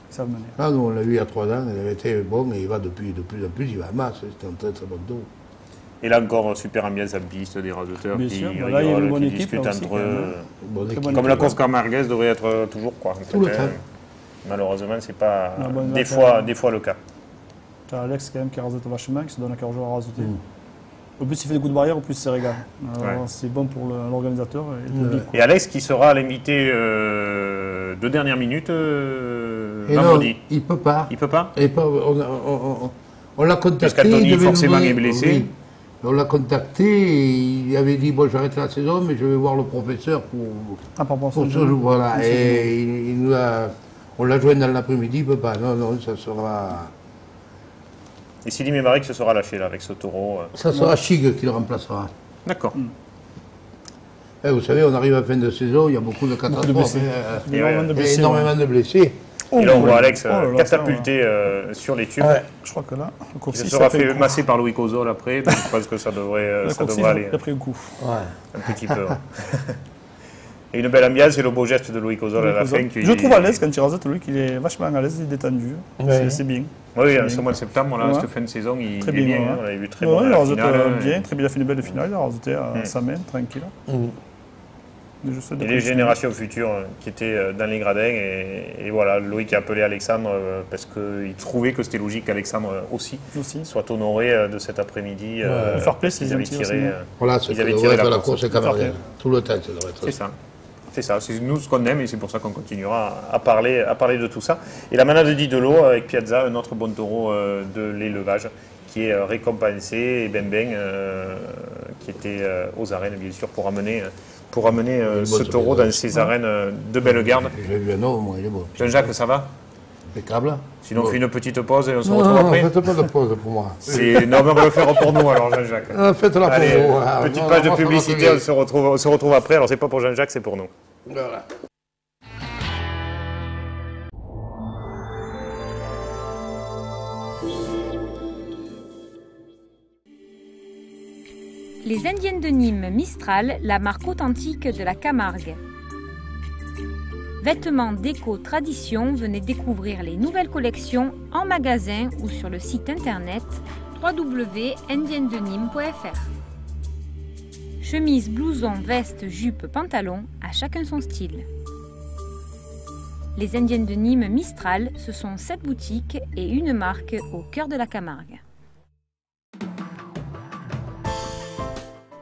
savent mener. Ah, nous, on l'a eu il y a 3 ans. Il avait été bon et il va de plus en plus. Il va à masse. C'était un très très bon taureau. Et là encore, super ambiance à piste, des raseteurs qui rigolent, qui discutent entre eux. Comme la course camarguaise devrait être toujours, quoi. Tout le temps. Malheureusement, c'est pas des fois le cas. Tu as Alex quand même qui rasote vachement, qui se donne à cœur jour à rasoter. Au plus il fait des coups de barrière, au plus c'est régal. C'est bon pour l'organisateur et le public. Et Alex qui sera l'invité de dernière minute vendredi. Non, il peut pas. Il peut pas. On l'a contacté. Parce qu'Anthony forcément est blessé. Oui. On l'a contacté et il avait dit bon j'arrête la saison mais je vais voir le professeur pour ce jour. Voilà. Et il nous a... On l'a joué dans l'après-midi, il ne peut pas. Non, ça sera... Et Sidi Mébarek se sera lâché là avec ce taureau. Ça sera Chig qui le remplacera. D'accord. Vous savez, on arrive à la fin de saison, il y a beaucoup de catastrophes. Énormément de blessés. Et là, on voit Alex catapulté sur les tubes. Je crois que là, il se sera fait masser par Louis Cozol après, donc je pense que ça devrait aller. Il a pris un coup. Un petit peu. Et une belle ambiance et le beau geste de Louis Cozol à la fin. Je trouve à l'aise quand il rasote, lui, qu'il est vachement à l'aise, il est détendu. C'est bien. Oui, en ce mois de septembre, là, cette fin de saison, il est bien. On l'a vu très bon. Il a rasoté bien, très bien, il a fait une belle finale, il a rasoté à sa main, tranquille. Et les générations futures qui étaient dans les gradins. Et voilà, Loïc a appelé Alexandre parce qu'il trouvait que c'était logique qu'Alexandre aussi soit honoré de cet après-midi. Fair play, ils avaient tiré. Voilà, ça devrait être la course camarguaise. Tout le temps, ça devrait être. C'est ça. C'est ça, c'est nous ce qu'on aime et c'est pour ça qu'on continuera à parler de tout ça. Et la manade de Didelot avec Piazza, un autre bon taureau de l'élevage qui est récompensé, et Ben qui était aux arènes bien sûr pour amener ce taureau dans ces arènes de Bellegarde. J'ai vu un homme, il est beau. Jean-Jacques, ça va? Impeccable. Sinon, on fait une petite pause et on se retrouve après. Non, faites pas de pause pour moi. Non, mais on va le faire pour nous alors, Jean-Jacques. Faites-la pour vous. Petite page de publicité, on se retrouve après. Alors, c'est pas pour Jean-Jacques, c'est pour nous. Voilà. Les Indiennes de Nîmes Mistral, la marque authentique de la Camargue. Vêtements, déco, tradition, venez découvrir les nouvelles collections en magasin ou sur le site internet www.indiennedenîmes.fr. Chemise, blouson, veste, jupe, pantalon, à chacun son style. Les Indiennes de Nîmes Mistral, ce sont 7 boutiques et une marque au cœur de la Camargue.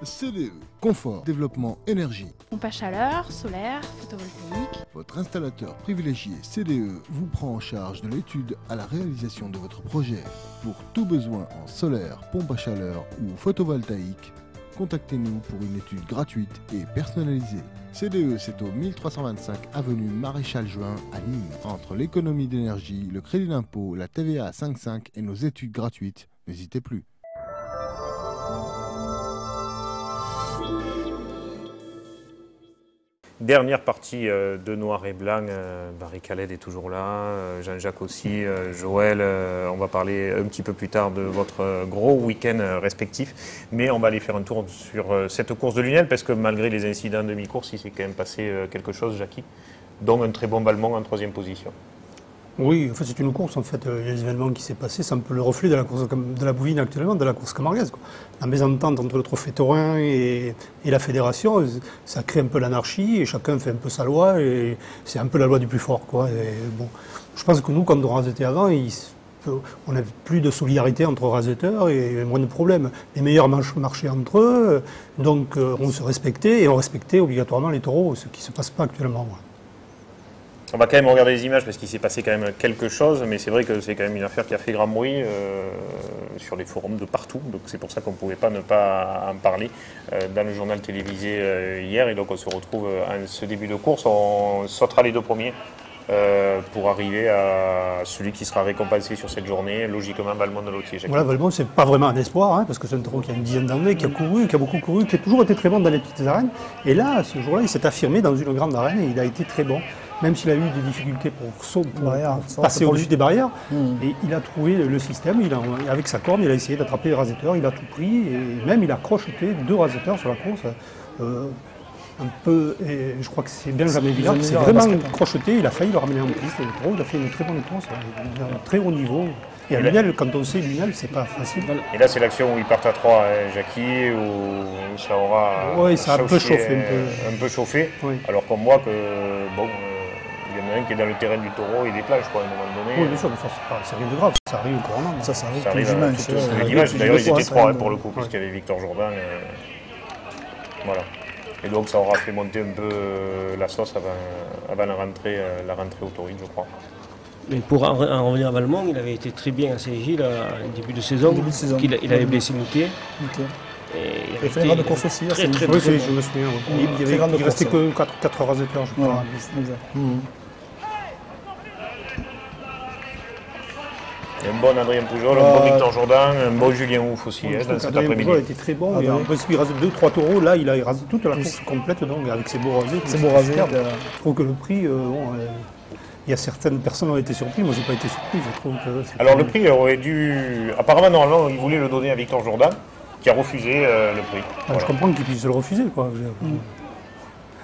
CDE, confort, développement, énergie. Pompe à chaleur, solaire, photovoltaïque. Votre installateur privilégié CDE vous prend en charge de l'étude à la réalisation de votre projet. Pour tout besoin en solaire, pompe à chaleur ou photovoltaïque, contactez-nous pour une étude gratuite et personnalisée. CDE, c'est au 1325 avenue Maréchal Juin à Nîmes. Entre l'économie d'énergie, le crédit d'impôt, la TVA à 5,5 et nos études gratuites, n'hésitez plus. Dernière partie de Noir et Blanc, Barry Khaled est toujours là, Jean-Jacques aussi, Joël, on va parler un petit peu plus tard de votre gros week-end respectif, mais on va aller faire un tour sur cette course de Lunel, parce que malgré les incidents de mi-course, il s'est quand même passé quelque chose, Jackie, dont un très bon Balmont en 3e position. Oui, en fait, c'est une course, en fait, il y a les événements qui s'est passé, c'est un peu le reflet de la course de la Bouvine actuellement, de la course camarguaise, quoi. La mésentente entre le Trophée Taurin et la fédération, ça crée un peu l'anarchie, et chacun fait un peu sa loi, et c'est un peu la loi du plus fort, quoi. Et bon, je pense que nous, quand on rasetait avant, on avait plus de solidarité entre raseteurs et moins de problèmes. Les meilleurs marchaient entre eux, donc on se respectait, et on respectait obligatoirement les taureaux, ce qui ne se passe pas actuellement, quoi. On va quand même regarder les images parce qu'il s'est passé quand même quelque chose, mais c'est vrai que c'est quand même une affaire qui a fait grand bruit sur les forums de partout, donc c'est pour ça qu'on ne pouvait pas ne pas en parler dans le journal télévisé hier, et donc on se retrouve en ce début de course, on sautera les 2 premiers pour arriver à celui qui sera récompensé sur cette journée, logiquement Valmont de Lotier. Voilà, Valmont, c'est pas vraiment un espoir, hein, parce que c'est un taureau qui a une dizaine d'années, qui a couru, qui a beaucoup couru, qui a toujours été très bon dans les petites arènes, et là, ce jour-là, il s'est affirmé dans une grande arène, et il a été très bon. Même s'il a eu des difficultés pour passer au-dessus des barrières, et il a trouvé le système, avec sa corne, il a essayé d'attraper les raseteurs, il a tout pris, et même il a crocheté 2 raseteurs sur la course, un peu, et je crois que c'est Benjamin Villard qui s'est vraiment crocheté, il a failli le ramener en piste, le taureau, il a fait une très bonne course, il a un très haut niveau. Et à Lunel, quand on sait Lunel, c'est pas facile. Et là, c'est l'action où ils partent à 3, hein, Jackie, où ça aura ça a un peu chauffé. Un peu chauffé, oui. Alors qu'on voit que, bon, il y en a un qui est dans le terrain du taureau et des plages, quoi, à un moment donné. Oui, bien sûr, mais ça, c'est rien de grave, ça arrive au Corona. Ça arrive tous les dimanches. D'ailleurs, ils étaient 3 pour le coup, puisqu'il y avait Victor Jourdain. Voilà. Et donc, ça aura fait monter un peu la sauce avant la rentrée au Taurine, je crois. Mais pour en revenir à Valmont, il avait été très bien à Saint-Gilles en début de saison. Il avait blessé Moutet. Il fait une grande course aussi. Très, je me souviens. Il restait que 4 raseteurs, je crois. Un bon Adrien Pujol, un bon Victor Jours-Dain, un bon Julien Ouf aussi, dans cet après-midi. Pujol était très bon, et en plus il rase 2-3 taureaux, là il a rasé toute la course complète, donc avec ses beaux rasés. Je trouve que le prix, il y a certaines personnes qui ont été surprises, moi j'ai pas été surpris, je trouve que... Alors le prix aurait dû... Apparemment, normalement, il voulait le donner à Victor Jourdain, qui a refusé le prix. Voilà. Je comprends qu'il puisse le refuser, quoi.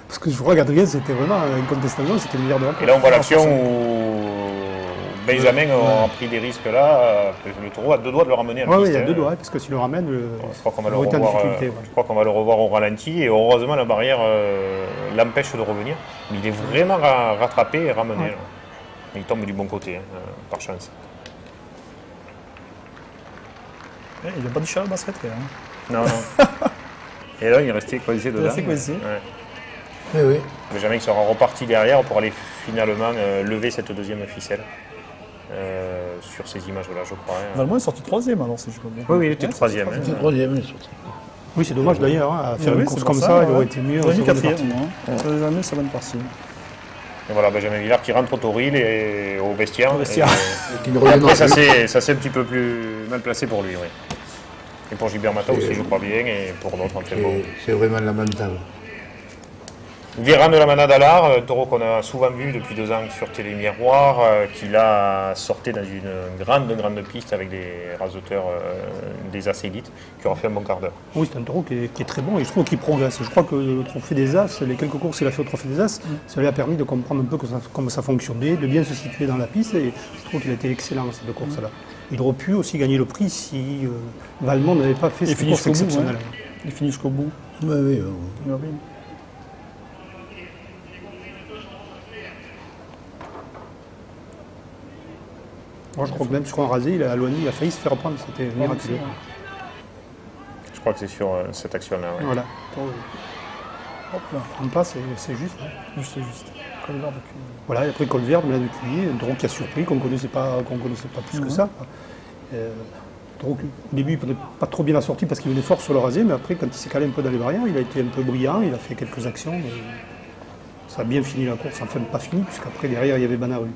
Parce que je crois qu'Adrien, c'était vraiment incontestablement, c'était le meilleur de la course. Et là on voit l'action où Benjamin a pris des risques là, le taureau a 2 doigts de le ramener à la piste. Oui, il y a 2 doigts, parce que s'il le ramène, je crois qu'on va le revoir au ralenti, et heureusement la barrière l'empêche de revenir. Mais il est vraiment rattrapé et ramené. Ouais. Il tombe du bon côté, par chance. Il n'a pas du char basket, quand même. Non, non. Et là, il est resté coincé dedans. Il est resté coincé. Ouais. Oui. Benjamin sera reparti derrière pour aller finalement lever cette 2e ficelle. Sur ces images-là, je crois. Valmont est sorti 3e, alors, si je comprends bien. Oui, il était 3e. Oui, c'est dommage d'ailleurs, à faire une course comme ça, il aurait été mieux. Il aurait mis 4e, ça n'a jamais sa bonne partie. Et voilà, Benjamin Villard qui rentre au Tauril et au vestiaire. Après, ça c'est un petit peu plus mal placé pour lui, oui. Et pour Gilbert Mata aussi, je crois bien, et pour d'autres, en fait. C'est vraiment lamentable. Véran de la Manade à l'art, un taureau qu'on a souvent vu depuis 2 ans sur Télé Miroir, qui là sortait dans une grande piste avec des rasoteurs des As élites, qui aura fait un bon quart d'heure. Oui, c'est un taureau qui est très bon et je trouve qu'il progresse. Je crois que le Trophée des As, les quelques courses qu'il a fait au Trophée des As, ça lui a permis de comprendre un peu comment ça fonctionnait, de bien se situer dans la piste et je trouve qu'il a été excellent ces 2 courses-là. Il aurait pu aussi gagner le prix si Valmont n'avait pas fait cette course exceptionnelle. Il finit jusqu'au bout. Oui. Moi, je crois que même sur un rasé, il a failli se faire prendre, c'était miraculeux. Je crois que c'est sur cette action-là. Ouais. Voilà. Hop là. En place, c'est juste. Juste. Colvert de Cuilly. Voilà, et après Colvert, de Cuilly, un taureau qui a surpris, qu'on ne connaissait pas plus que ça. Au début, il ne prenait pas trop bien la sortie parce qu'il venait fort sur le rasé, mais après, quand il s'est calé un peu dans les barrières, il a été un peu brillant, il a fait quelques actions. Et ça a bien fini la course, enfin pas fini, puisqu'après, derrière, il y avait Banaru.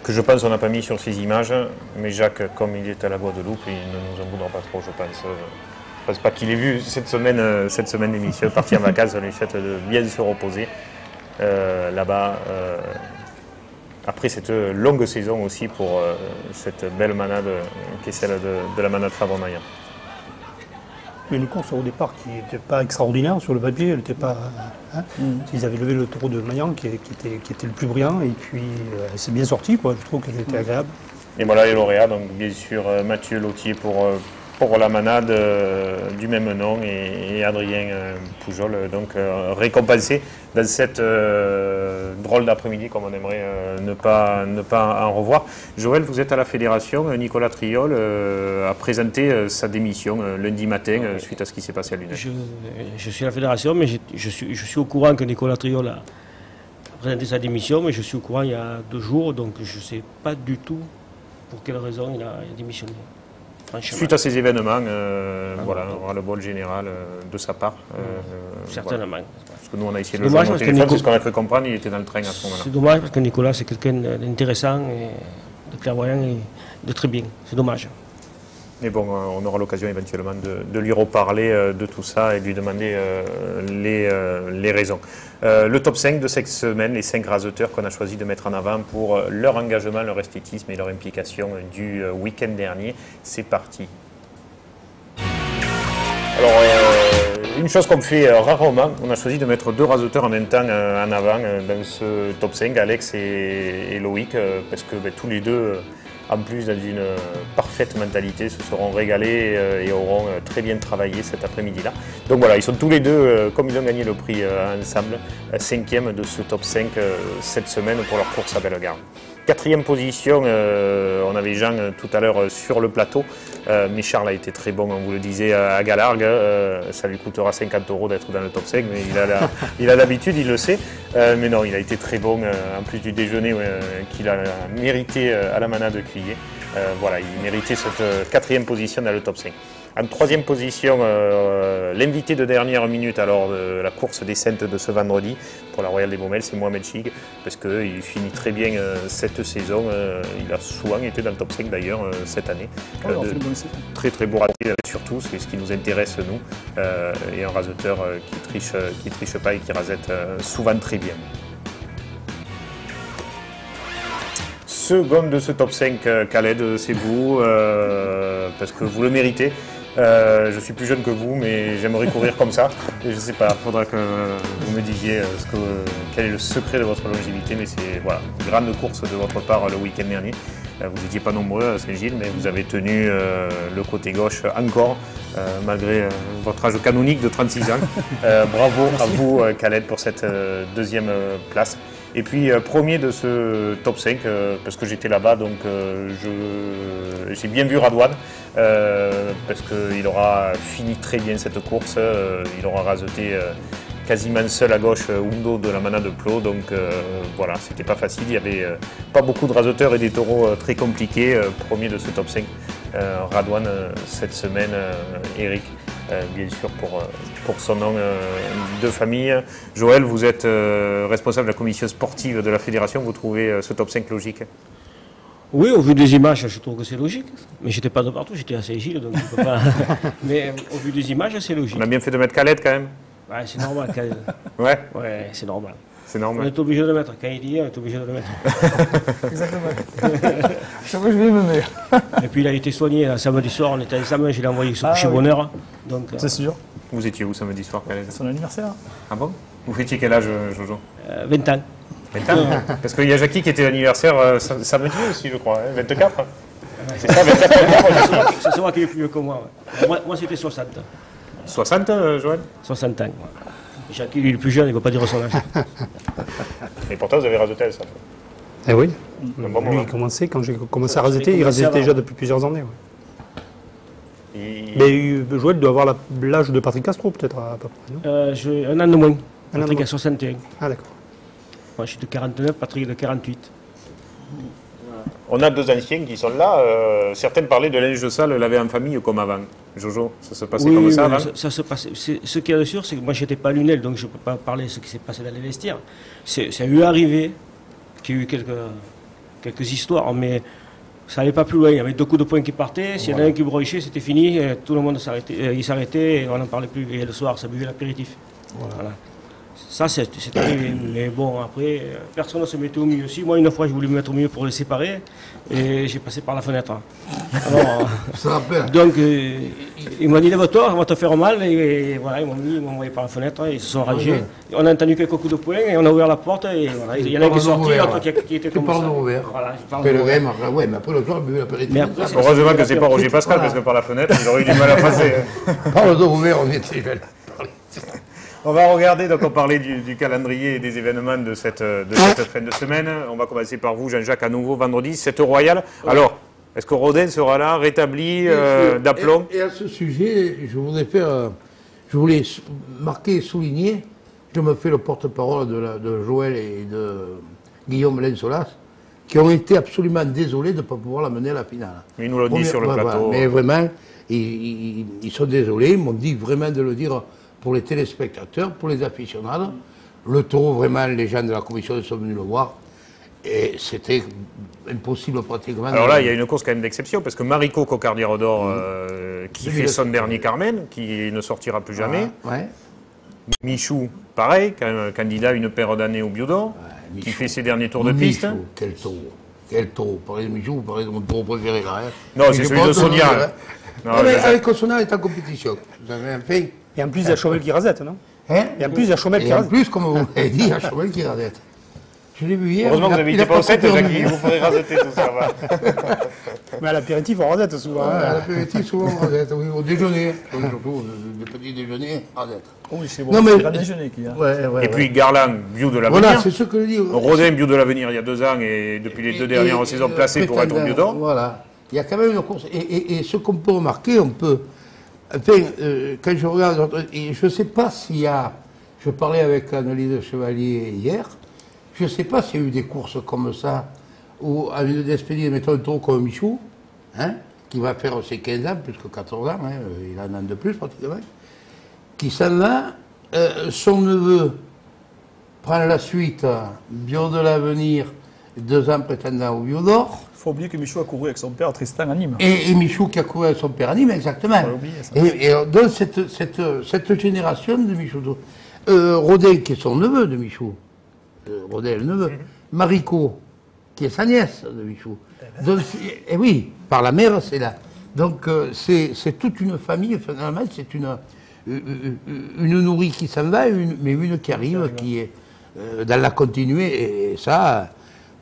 Que je pense on n'a pas mis sur ces images, mais Jacques, comme il est à la Guadeloupe, il ne nous en voudra pas trop, je pense. Je ne pense pas qu'il ait vu cette semaine d'émission, partir en vacances, on lui souhaite de bien se reposer là-bas. Après cette longue saison aussi pour cette belle manade qui est celle de la manade Fabre-Maillan. Mais une course au départ qui n'était pas extraordinaire sur le papier, elle n'était pas. Ils avaient levé le taureau de Maillan qui était le plus brillant et puis elle s'est bien sortie, quoi. Je trouve qu'elle était agréable. Et voilà les lauréats, donc bien sûr Mathieu Lautier pour la manade du même nom et Adrien Poujol, donc récompensé dans cette drôle d'après-midi comme on aimerait ne pas en revoir. Joël, vous êtes à la fédération, Nicolas Triol a présenté sa démission lundi matin suite à ce qui s'est passé à Lunel. Je suis à la fédération, mais je suis au courant que Nicolas Triol a présenté sa démission, mais je suis au courant il y a 2 jours, donc je ne sais pas du tout pour quelle raison il a démissionné. Suite à ces événements, voilà, on aura le bol général de sa part. Certainement. Voilà. Parce que nous, on a essayé de le joindre au téléphone, c'est ce qu'on a cru comprendre, il était dans le train à ce moment-là. C'est dommage parce que Nicolas, c'est quelqu'un d'intéressant, de clairvoyant et de très bien. C'est dommage. Mais bon, on aura l'occasion éventuellement de lui reparler de tout ça et de lui demander les raisons. Le top 5 de cette semaine, les 5 raseteurs qu'on a choisi de mettre en avant pour leur engagement, leur esthétisme et leur implication du week-end dernier. C'est parti. Alors, une chose qu'on fait rarement, on a choisi de mettre 2 raseteurs en même temps en avant dans ce top 5, Alex et Loïc, parce que tous les deux... en plus, dans une parfaite mentalité, se seront régalés et auront très bien travaillé cet après-midi-là. Donc voilà, ils sont tous les deux, comme ils ont gagné le prix ensemble, 5e de ce top 5 cette semaine pour leur course à Bellegarde. 4e position, on avait Jean tout à l'heure sur le plateau, mais Charles a été très bon, on vous le disait, à Galargues. Ça lui coûtera 50 € d'être dans le top 5, mais il a l'habitude, il le sait. Mais non, il a été très bon, en plus du déjeuner qu'il a mérité à la manade de Cuillet. Voilà, il méritait cette 4e position dans le top 5. En 3e position, l'invité de dernière minute alors de la course des Saintes de ce vendredi pour la Royale des Baumelles, c'est Mohamed Chig, parce qu'il finit très bien cette saison. Il a souvent été dans le top 5 d'ailleurs cette année. Très très beau raté surtout, c'est ce qui nous intéresse nous. Et un raseteur qui triche pas et qui rasette souvent très bien. Seconde de ce top 5, Khaled, c'est vous, parce que vous le méritez. Je suis plus jeune que vous, mais j'aimerais courir comme ça. Et je ne sais pas, il faudra que vous me disiez quel est le secret de votre longévité. Mais c'est voilà, une grande course de votre part le week-end dernier. Vous n'étiez pas nombreux à Saint-Gilles, mais vous avez tenu le côté gauche encore, malgré votre âge canonique de 36 ans. Bravo à vous, Khaled, pour cette 2e place. Et puis premier de ce top 5, parce que j'étais là-bas, donc j'ai bien vu Radouane, parce qu'il aura fini très bien cette course, il aura raseté quasiment seul à gauche Undo de la manade de Plot, donc voilà, c'était pas facile, il n'y avait pas beaucoup de raseteurs et des taureaux très compliqués. Premier de ce top 5, Radouane cette semaine, Eric. Bien sûr pour son nom de famille. Joël, vous êtes responsable de la commission sportive de la fédération, vous trouvez ce top 5 logique? Oui, au vu des images, je trouve que c'est logique. Mais j'étais pas de partout, j'étais à Saint-Gilles, donc je peux pas... Mais au vu des images, c'est logique. On a bien fait de mettre Calette quand même. Ouais, c'est normal. Ouais. Ouais, c'est normal. C'est normal. On est obligé de le mettre. Quand il dit, on est obligé de le mettre. Exactement. Chaque fois, je vais me mettre. Et puis il a été soigné samedi soir, on était à l'examen, je l'ai envoyé chez Bonheur. C'est sûr. Vous étiez où samedi soir, Calette? Son anniversaire. Ah bon? Vous fêtiez quel âge, Jojo? 20 ans. 20 ans. Parce qu'il y a Jackie qui était l'anniversaire samedi aussi, je crois. 24. C'est ça, 24. C'est moi qui est plus vieux que moi. Ouais. Moi c'était 60. 60, Joël? 60 ans. Ouais. Jackie, lui, il est plus jeune, il ne va pas dire son âge. Et pourtant, vous avez rasoté ça. Eh oui. Bon Lui, il commençait, quand j'ai commencé à raseter, il rasetait déjà depuis plusieurs années. Ouais. Mais Joël doit avoir l'âge de Patrick Castro, peut-être, à peu près, non J'ai un an de moins. Patrick a 61. Ah, d'accord. Moi, je suis de 49, Patrick de 48. On a deux anciens qui sont là. Certains parlaient de linge de salle lavé en famille comme avant. Jojo, ça se passait comme ça avant? Ça se passait. Ce qui est de sûr, c'est que moi, je n'étais pas lunel, donc je ne peux pas parler de ce qui s'est passé dans les vestiaires. Ça a eu arrivé qu'il y a eu quelques histoires, mais ça n'allait pas plus loin. Il y avait 2 coups de poing qui partaient. S'il y en a un qui broyait, c'était fini. Tout le monde s'arrêtait. Il s'arrêtait et on n'en parlait plus. Et le soir, ça buvait l'apéritif. Voilà. Ça, c'est arrivé. Mais bon, après, personne ne se mettait au milieu aussi. Moi, une fois, je voulais me mettre au milieu pour les séparer. Et j'ai passé par la fenêtre. Alors, donc, ils m'ont dit, lève-toi, on va te faire mal. Et voilà, ils m'ont envoyé par la fenêtre. Ils se sont rangés. On a entendu quelques coups de poing et on a ouvert la porte. Et voilà, il y en a un qui est sorti, l'autre qui était comme ça. Tu parles de Robert. Voilà, je parle de Robert. Ouais, mais après le soir, il buvait l'apéritif. Heureusement que c'est pas Roger Pascal, parce que par la fenêtre, il aurait eu du mal à passer. Parle de Robert, on était jeunes. On va regarder, donc on parlait du calendrier et des événements de cette fin de semaine. On va commencer par vous, Jean-Jacques, à nouveau vendredi, 7 Royal. Ouais. Alors, est-ce que Rodin sera là, rétabli, d'aplomb? Et à ce sujet, je voulais marquer et souligner, je me fais le porte-parole de Joël et de Guillaume Lensolas, qui ont été absolument désolés de ne pas pouvoir l'amener à la finale. Mais ils nous l'ont dit sur le plateau. Voilà. Mais vraiment, ils sont désolés, ils m'ont dit vraiment de le dire pour les téléspectateurs, pour les aficionados. Le taureau, vraiment, les gens de la commission sont venus le voir. Et c'était impossible pratiquement. Alors là, il y a une course quand même d'exception, parce que Marico Cocardiero d'Or, qui fait son dernier Carmen, qui ne sortira plus jamais. Ouais. Michou, pareil, quand même, candidat à une paire d'années au Biodor, qui fait ses derniers tours de piste. Quel taureau. Quel taureau. Vous parlez de Michou, vous parlez de mon taureau préféré là. Hein. Non, c'est celui de Sonia. Avec Sonia, il est en compétition. Vous avez un fait. Et en plus, il y a Chomel qui rasette, non? Hein? Et en plus, il y a Chomel qui rasette. Et en plus, comme vous l'avez dit, il y a Chomel qui rasette. Je l'ai vu hier. Heureusement que vous n'habitez pas au 7, Jackie, vous ferez raseter tout ça. Mais à l'apéritif, on rasette souvent. À l'apéritif, souvent, on rasette. Oui, au déjeuner. Surtout, le petit déjeuner, rasette. Oui, c'est bon, c'est le déjeuner qu'il y a. Et puis Garland, bio de l'avenir. Voilà, c'est ce que je dis. Rodin, bio de l'avenir il y a 2 ans et depuis les 2 dernières saisons placées pour être au bio d'or. Voilà. Il y a quand même une course. Et ce qu'on peut remarquer, on peut. Enfin, quand je regarde, je ne sais pas s'il y a. Je parlais avec Annelise Chevalier hier. Je ne sais pas s'il y a eu des courses comme ça, où avec d'expédier, mettons un taureau comme Michou, hein, qui va faire ses 15 ans, plus que 14 ans, hein, il en a un de plus pratiquement, qui s'en va, son neveu prend la suite, bio de l'avenir, 2 ans prétendant au bio d'or. Il faut oublier que Michou a couru avec son père Tristan à Nîmes. Et Michou qui a couru avec son père à Nîmes, exactement. Et donc cette génération de Michou, Rodin qui est son neveu de Michou, Rodin le neveu, Marico qui est sa nièce de Michou. Donc, et oui, par la mère, c'est là. Donc c'est toute une famille, finalement, c'est une nourrice qui s'en va, mais une qui arrive, qui est dans la continuité. Et ça,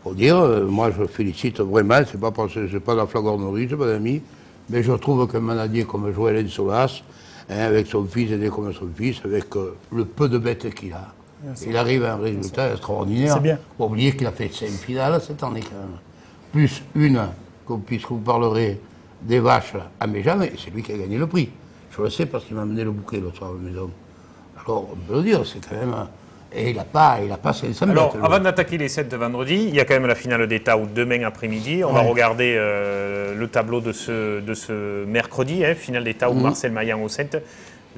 faut dire, moi je félicite vraiment, c'est pas parce que c'est pas de la flagornerie, c'est pas d'amis, mais je trouve qu'un manadier comme Joël Lensolas, hein, avec son fils, aidé comme son fils, avec le peu de bêtes qu'il a, il arrive à un résultat extraordinaire. C'est bien. Faut oublier qu'il a fait 5 finales cette année quand même. Plus une, puisque vous parlerez des vaches à Méjean, et c'est lui qui a gagné le prix. Je le sais parce qu'il m'a amené le bouquet l'autre soir à la maison. Alors, on peut le dire, c'est quand même... Et il n'a pas 500 mètres. Alors, avant d'attaquer les 7 de vendredi, il y a quand même la finale des Taous demain après-midi. On va regarder le tableau de ce mercredi, hein, finale des Taous, Marcel Maillan au 7.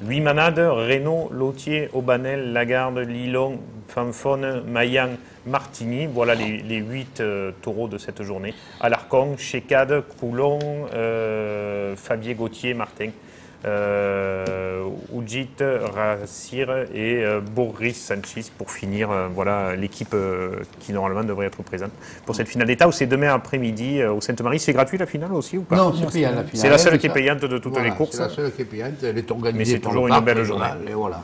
8 manades, Reynaud, Lautier, Aubanel, Lagarde, Lilon, Fanfone, Maillan, Martigny. Voilà les 8 taureaux de cette journée. Alarcon, Chécade, Coulon, Fabier, Gauthier, Martin, Oudjit, Rassir et Boris Sanchez pour finir. Voilà l'équipe qui normalement devrait être présente pour cette finale d'État. C'est demain après-midi au Sainte-Marie. C'est gratuit la finale aussi ou pas? Non, c'est payant la finale. C'est la seule qui est payante de toutes les courses. C'est la seule qui est payante. Elle est organisée. Mais c'est toujours une belle journée. Et voilà.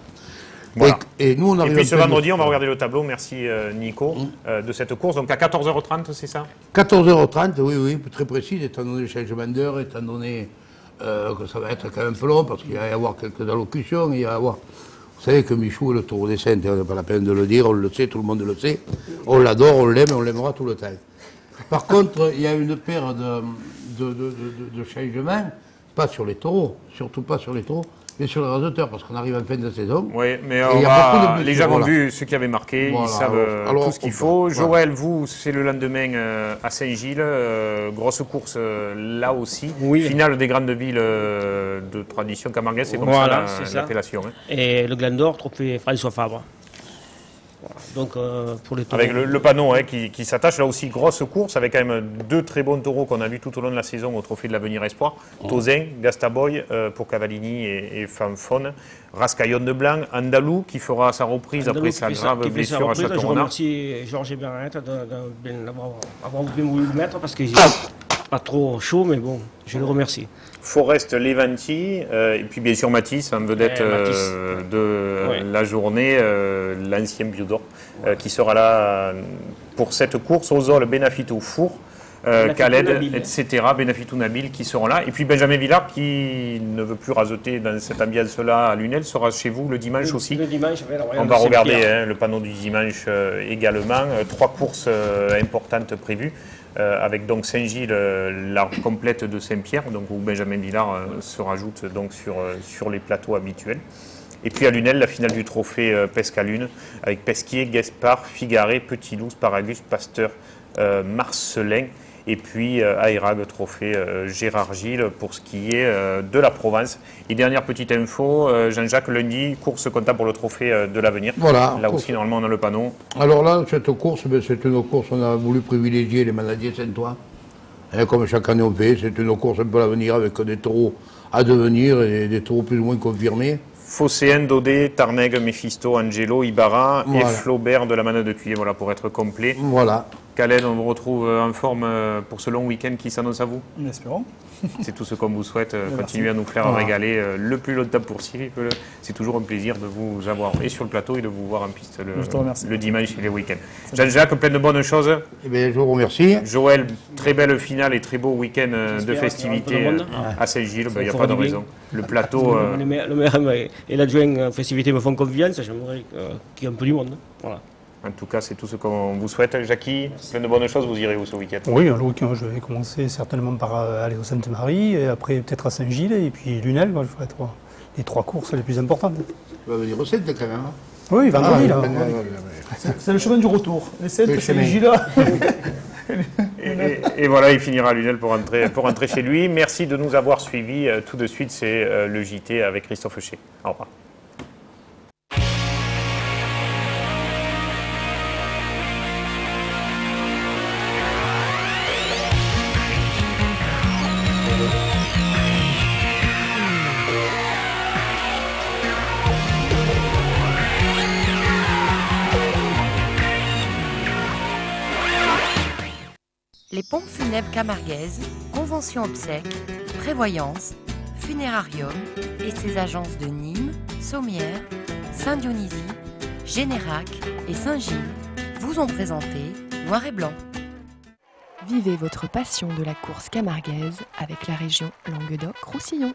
Voilà. Et nous, on arrive. Et puis ce vendredi, on va regarder le tableau, merci Nico, de cette course. Donc à 14h30, c'est ça? 14h30, oui, très précis, étant donné le changement d'heure, étant donné que ça va être quand même un peu long, parce qu'il va y avoir quelques allocutions, il va y avoir... Vous savez que Michou est le taureau des Saintes, on n'a pas la peine de le dire, on le sait, tout le monde le sait. On l'adore, on l'aime, on l'aimera tout le temps. Par contre, il y a une paire de changements, pas sur les taureaux, surtout pas sur les taureaux, mais sur les rasoteurs, parce qu'on arrive en fin de saison. Oui, mais les gens ont vu ce qui avait marqué, ils savent tout ce qu'il faut. Joël, vous, c'est le lendemain à Saint-Gilles, grosse course là aussi. Oui. Finale des grandes villes de tradition camarguaise, c'est comme ça l'appellation. Et le Gland d'Or, trophée François Fabre. Donc, pour les taureaux. Avec le panneau qui s'attache, là aussi, grosse course, avec quand même 2 très bons taureaux qu'on a vus tout au long de la saison au Trophée de l'Avenir Espoir. Tozin, Gastaboy pour Cavallini et Fanfone. Rascaillon de Blanc, Andalou qui fera sa reprise après sa grave blessure à Châteaurenard. Je remercie Georges et Bernadette d'avoir bien voulu le mettre parce qu'il n'est pas trop chaud, mais bon, je le remercie. Forest Levanti, et puis bien sûr Mathis, en vedette la journée, l'ancien Biodor, qui sera là pour cette course aux Oles, Benafitou Four, Khaled, etc., Benafitou Nabil qui seront là. Et puis Benjamin Villard, qui ne veut plus raseter dans cette ambiance-là à Lunel, sera chez vous le dimanche aussi. Le dimanche, on va regarder le panneau du dimanche également. 3 courses importantes prévues. Avec donc Saint-Gilles, la complète de Saint-Pierre, donc où Benjamin Villard se rajoute donc sur les plateaux habituels. Et puis à Lunel, la finale du trophée Pesque à Lune, avec Pesquier, Gaspard, Figaré, Petit Loup, Paragus, Pasteur, Marcelin. Et puis à Érag, trophée Gérard Gilles pour ce qui est de la Provence. Et dernière petite info, Jean-Jacques, lundi, course comptable pour le trophée de l'Avenir. Voilà. Là aussi, normalement, on a le panneau. Alors là, cette course, c'est une course, on a voulu privilégier les manadiers saintois. Comme chaque année on fait, c'est une course un peu à l'avenir avec des taureaux à devenir et des taureaux plus ou moins confirmés. Phocéen, Dodé, Tarneg, Mephisto, Angelo, Ibarra et Flaubert de la manade de Cuyer, voilà, pour être complet. Voilà. Khaled, on vous retrouve en forme pour ce long week-end qui s'annonce à vous. Espérons. C'est tout ce qu'on vous souhaite. Continuez à nous faire régaler le plus longtemps possible. C'est toujours un plaisir de vous avoir et sur le plateau et de vous voir en piste le dimanche et les week-ends. Jean-Jacques, plein de bonnes choses. Eh bien, je vous remercie. Joël, très belle finale et très beau week-end de festivités à Saint-Gilles. Il n'y a pas de raison. Le plateau... Le maire et l'adjoint en festivités me font confiance. J'aimerais qu'il y ait un peu du monde. Voilà. En tout cas, c'est tout ce qu'on vous souhaite. Jackie, plein de bonnes choses, vous irez où ce week-end? Oui, le week-end, je vais commencer certainement par aller au Sainte-Marie, et après peut-être à Saint-Gilles, et puis Lunel, je ferai les 3 courses les plus importantes. Tu vas venir au Sainte quand même, hein? Oui, vendredi, là. C'est le chemin du retour. Les Saintes, c'est les Gilles. Et voilà, il finira à Lunel pour rentrer chez lui. Merci de nous avoir suivis. Tout de suite, c'est le JT avec Christophe Chez. Au revoir. Les pompes funèbres camarguaises, convention obsèques, prévoyance, funérarium et ses agences de Nîmes, Sommières, Saint-Dionysie, Générac et Saint-Gilles vous ont présenté Noir et Blanc. Vivez votre passion de la course camarguaise avec la région Languedoc-Roussillon.